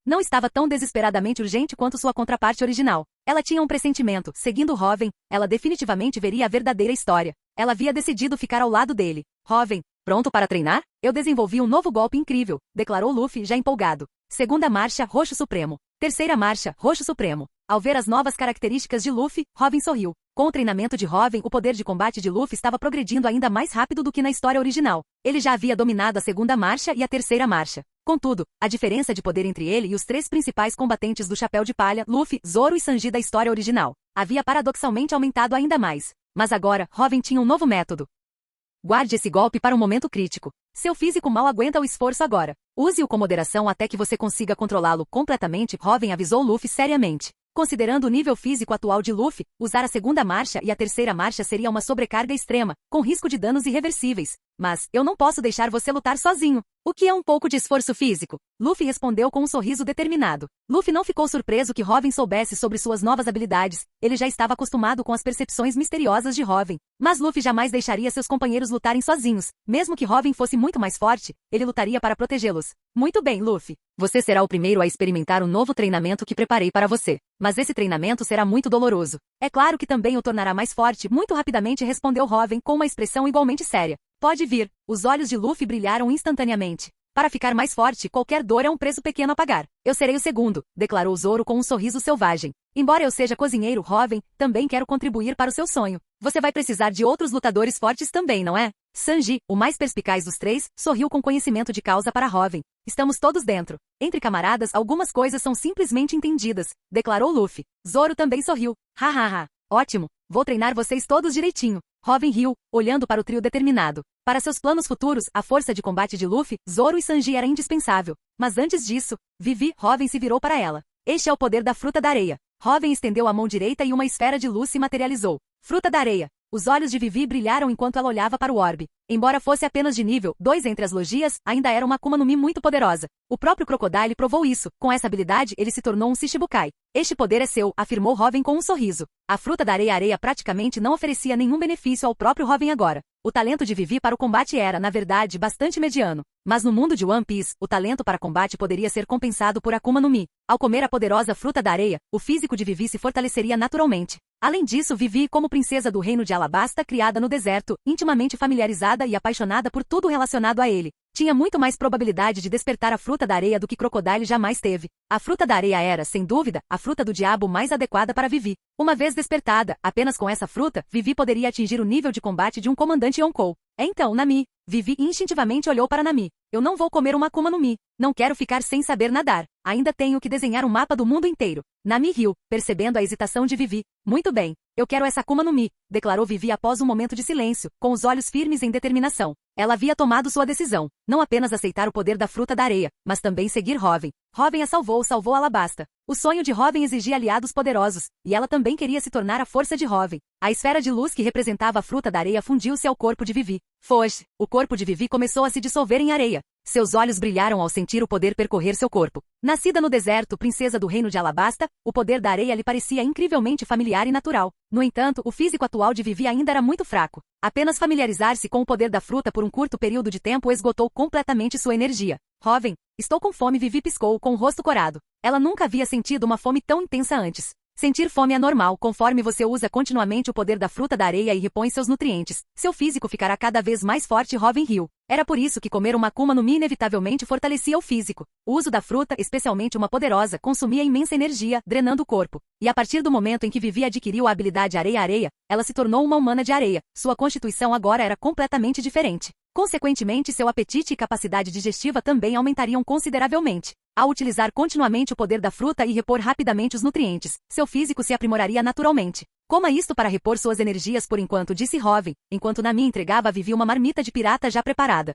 não estava tão desesperadamente urgente quanto sua contraparte original. Ela tinha um pressentimento. Seguindo Robin, ela definitivamente veria a verdadeira história. Ela havia decidido ficar ao lado dele. Robin, pronto para treinar? Eu desenvolvi um novo golpe incrível, declarou Luffy já empolgado. Segunda marcha, Roxo Supremo. Terceira marcha, Roxo Supremo. Ao ver as novas características de Luffy, Robin sorriu. Com o treinamento de Robin, o poder de combate de Luffy estava progredindo ainda mais rápido do que na história original. Ele já havia dominado a segunda marcha e a terceira marcha. Contudo, a diferença de poder entre ele e os três principais combatentes do Chapéu de Palha, Luffy, Zoro e Sanji da história original, havia paradoxalmente aumentado ainda mais. Mas agora, Robin tinha um novo método. Guarde esse golpe para um momento crítico. Seu físico mal aguenta o esforço agora. Use-o com moderação até que você consiga controlá-lo completamente, Robin avisou Luffy seriamente. Considerando o nível físico atual de Luffy, usar a segunda marcha e a terceira marcha seria uma sobrecarga extrema, com risco de danos irreversíveis. Mas, eu não posso deixar você lutar sozinho. O que é um pouco de esforço físico? Luffy respondeu com um sorriso determinado. Luffy não ficou surpreso que Robin soubesse sobre suas novas habilidades. Ele já estava acostumado com as percepções misteriosas de Robin. Mas Luffy jamais deixaria seus companheiros lutarem sozinhos. Mesmo que Robin fosse muito mais forte, ele lutaria para protegê-los. Muito bem, Luffy. Você será o primeiro a experimentar um novo treinamento que preparei para você. Mas esse treinamento será muito doloroso. É claro que também o tornará mais forte, muito rapidamente respondeu Robin com uma expressão igualmente séria. Pode vir. Os olhos de Luffy brilharam instantaneamente. Para ficar mais forte, qualquer dor é um preço pequeno a pagar. Eu serei o segundo, declarou Zoro com um sorriso selvagem. Embora eu seja cozinheiro, Robin, também quero contribuir para o seu sonho. Você vai precisar de outros lutadores fortes também, não é? Sanji, o mais perspicaz dos três, sorriu com conhecimento de causa para Robin. Estamos todos dentro. Entre camaradas, algumas coisas são simplesmente entendidas, declarou Luffy. Zoro também sorriu. Hahaha. Ótimo. Vou treinar vocês todos direitinho. Robin riu, olhando para o trio determinado. Para seus planos futuros, a força de combate de Luffy, Zoro e Sanji era indispensável. Mas antes disso, Vivi, Robin se virou para ela. Este é o poder da Fruta da Areia. Robin estendeu a mão direita e uma esfera de luz se materializou. Fruta da Areia. Os olhos de Vivi brilharam enquanto ela olhava para o orbe. Embora fosse apenas de nível 2 entre as logias, ainda era uma Akuma no Mi muito poderosa. O próprio Crocodile provou isso. Com essa habilidade, ele se tornou um Shichibukai. Este poder é seu, afirmou Robin com um sorriso. A Fruta da Areia praticamente não oferecia nenhum benefício ao próprio Robin agora. O talento de Vivi para o combate era, na verdade, bastante mediano. Mas no mundo de One Piece, o talento para combate poderia ser compensado por Akuma no Mi. Ao comer a poderosa Fruta da Areia, o físico de Vivi se fortaleceria naturalmente. Além disso, Vivi, como princesa do reino de Alabasta, criada no deserto, intimamente familiarizada e apaixonada por tudo relacionado a ele, tinha muito mais probabilidade de despertar a Fruta da Areia do que Crocodile jamais teve. A Fruta da Areia era, sem dúvida, a fruta do diabo mais adequada para Vivi. Uma vez despertada, apenas com essa fruta, Vivi poderia atingir o nível de combate de um comandante Yonkou. Então, Nami. Vivi instintivamente olhou para Nami. Eu não vou comer uma Akuma no Mi. Não quero ficar sem saber nadar. Ainda tenho que desenhar um mapa do mundo inteiro. Nami riu, percebendo a hesitação de Vivi. Muito bem. Eu quero essa Akuma no Mi, declarou Vivi após um momento de silêncio, com os olhos firmes em determinação. Ela havia tomado sua decisão. Não apenas aceitar o poder da Fruta da Areia, mas também seguir Robin. Robin a salvou Alabasta. O sonho de Robin exigia aliados poderosos, e ela também queria se tornar a força de Robin. A esfera de luz que representava a Fruta da Areia fundiu-se ao corpo de Vivi. Foge! O corpo de Vivi começou a se dissolver em areia. Seus olhos brilharam ao sentir o poder percorrer seu corpo. Nascida no deserto, princesa do reino de Alabasta, o poder da areia lhe parecia incrivelmente familiar e natural. No entanto, o físico atual de Vivi ainda era muito fraco. Apenas familiarizar-se com o poder da fruta por um curto período de tempo esgotou completamente sua energia. Robin, estou com fome, Vivi piscou com o rosto corado. Ela nunca havia sentido uma fome tão intensa antes. Sentir fome é normal conforme você usa continuamente o poder da fruta da areia e repõe seus nutrientes. Seu físico ficará cada vez mais forte, Robin riu. Era por isso que comer uma Akuma no Mi inevitavelmente fortalecia o físico. O uso da fruta, especialmente uma poderosa, consumia imensa energia, drenando o corpo. E a partir do momento em que Vivi adquiriu a habilidade Areia-Areia, ela se tornou uma humana de areia. Sua constituição agora era completamente diferente. Consequentemente, seu apetite e capacidade digestiva também aumentariam consideravelmente. Ao utilizar continuamente o poder da fruta e repor rapidamente os nutrientes, seu físico se aprimoraria naturalmente. Coma isto para repor suas energias por enquanto, disse Robin, enquanto Nami entregava a Vivi uma marmita de pirata já preparada.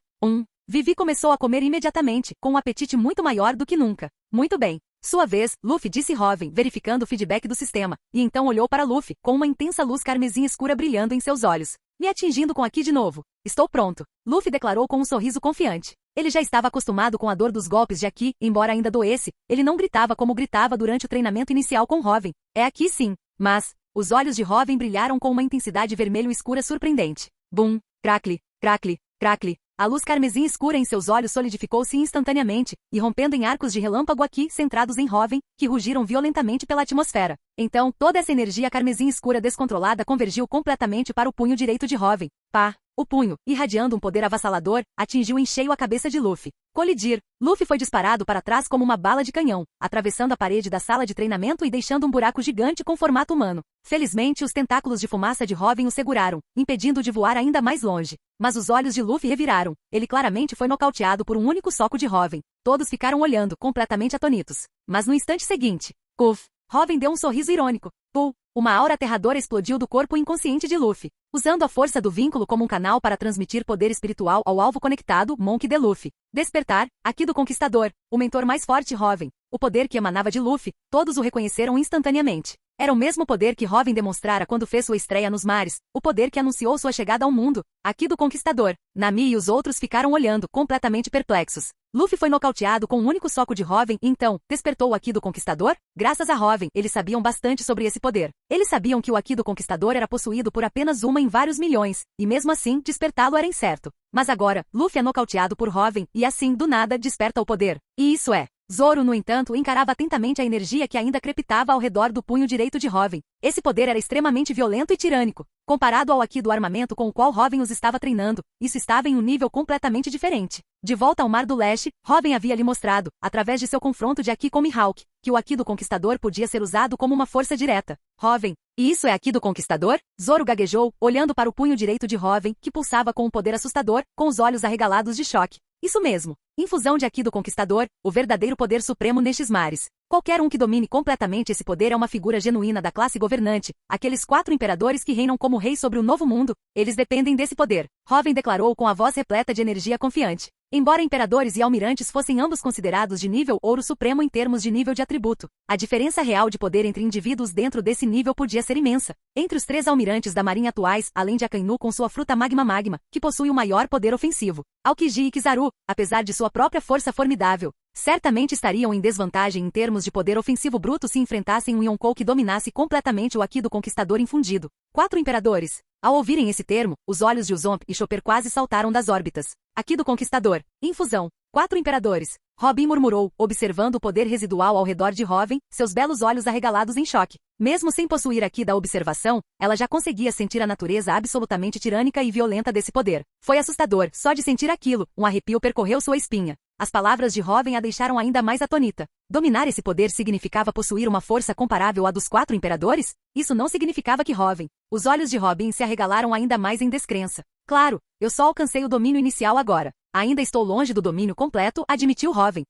Vivi começou a comer imediatamente, com um apetite muito maior do que nunca. Muito bem. Sua vez, Luffy, disse Robin, verificando o feedback do sistema, e então olhou para Luffy, com uma intensa luz carmesim escura brilhando em seus olhos. Me atingindo com aqui de novo. Estou pronto. Luffy declarou com um sorriso confiante. Ele já estava acostumado com a dor dos golpes de Aki, embora ainda doesse, ele não gritava como gritava durante o treinamento inicial com Robin. É aqui sim. Mas, os olhos de Robin brilharam com uma intensidade vermelho escura surpreendente. Bum, cracle, cracle, cracle. A luz carmesim escura em seus olhos solidificou-se instantaneamente, e rompendo em arcos de relâmpago Aki centrados em Robin, que rugiram violentamente pela atmosfera. Então, toda essa energia carmesim escura descontrolada convergiu completamente para o punho direito de Robin. Pá! O punho, irradiando um poder avassalador, atingiu em cheio a cabeça de Luffy. Colidir! Luffy foi disparado para trás como uma bala de canhão, atravessando a parede da sala de treinamento e deixando um buraco gigante com formato humano. Felizmente, os tentáculos de fumaça de Robin o seguraram, impedindo de voar ainda mais longe. Mas os olhos de Luffy reviraram. Ele claramente foi nocauteado por um único soco de Robin. Todos ficaram olhando, completamente atônitos. Mas no instante seguinte, Puff! Robin deu um sorriso irônico. Pull! Uma aura aterradora explodiu do corpo inconsciente de Luffy, usando a força do vínculo como um canal para transmitir poder espiritual ao alvo conectado, Monk de Luffy. Despertar, Aki do Conquistador, o mentor mais forte Robin. O poder que emanava de Luffy, todos o reconheceram instantaneamente. Era o mesmo poder que Robin demonstrara quando fez sua estreia nos mares, o poder que anunciou sua chegada ao mundo, Aki do Conquistador. Nami e os outros ficaram olhando, completamente perplexos. Luffy foi nocauteado com um único soco de Robin e então, despertou o Aki do Conquistador? Graças a Robin, eles sabiam bastante sobre esse poder. Eles sabiam que o Aki do Conquistador era possuído por apenas uma em vários milhões, e mesmo assim, despertá-lo era incerto. Mas agora, Luffy é nocauteado por Robin, e assim, do nada, desperta o poder. E isso é... Zoro, no entanto, encarava atentamente a energia que ainda crepitava ao redor do punho direito de Robin. Esse poder era extremamente violento e tirânico. Comparado ao Aki do armamento com o qual Robin os estava treinando, isso estava em um nível completamente diferente. De volta ao Mar do Leste, Robin havia lhe mostrado, através de seu confronto de Aki com Mihawk, que o Aki do Conquistador podia ser usado como uma força direta. Robin, e isso é Aki do Conquistador? Zoro gaguejou, olhando para o punho direito de Robin, que pulsava com um poder assustador, com os olhos arregalados de choque. Isso mesmo. Infusão de Aki do Conquistador, o verdadeiro poder supremo nestes mares. Qualquer um que domine completamente esse poder é uma figura genuína da classe governante, aqueles 4 imperadores que reinam como reis sobre o novo mundo, eles dependem desse poder. Robin declarou com a voz repleta de energia confiante. Embora imperadores e almirantes fossem ambos considerados de nível ouro supremo em termos de nível de atributo, a diferença real de poder entre indivíduos dentro desse nível podia ser imensa. Entre os 3 almirantes da marinha atuais, além de Akainu com sua fruta Magma, que possui o maior poder ofensivo, Aokiji e Kizaru, apesar de sua própria força formidável, certamente estariam em desvantagem em termos de poder ofensivo bruto se enfrentassem um Yonkou que dominasse completamente o Aki do Conquistador infundido. 4 imperadores. Ao ouvirem esse termo, os olhos de Usopp e Chopper quase saltaram das órbitas. Aki do Conquistador. Infusão. 4 imperadores. Robin murmurou, observando o poder residual ao redor de Robin, seus belos olhos arregalados em choque. Mesmo sem possuir Aki da observação, ela já conseguia sentir a natureza absolutamente tirânica e violenta desse poder. Foi assustador, só de sentir aquilo, um arrepio percorreu sua espinha. As palavras de Robin a deixaram ainda mais atônita. Dominar esse poder significava possuir uma força comparável à dos 4 imperadores? Isso não significava que Robin... Os olhos de Robin se arregalaram ainda mais em descrença. Claro, eu só alcancei o domínio inicial agora. Ainda estou longe do domínio completo, admitiu Robin.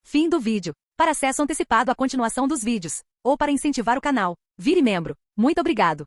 Fim do vídeo. Para acesso antecipado à continuação dos vídeos, ou para incentivar o canal, vire membro. Muito obrigado.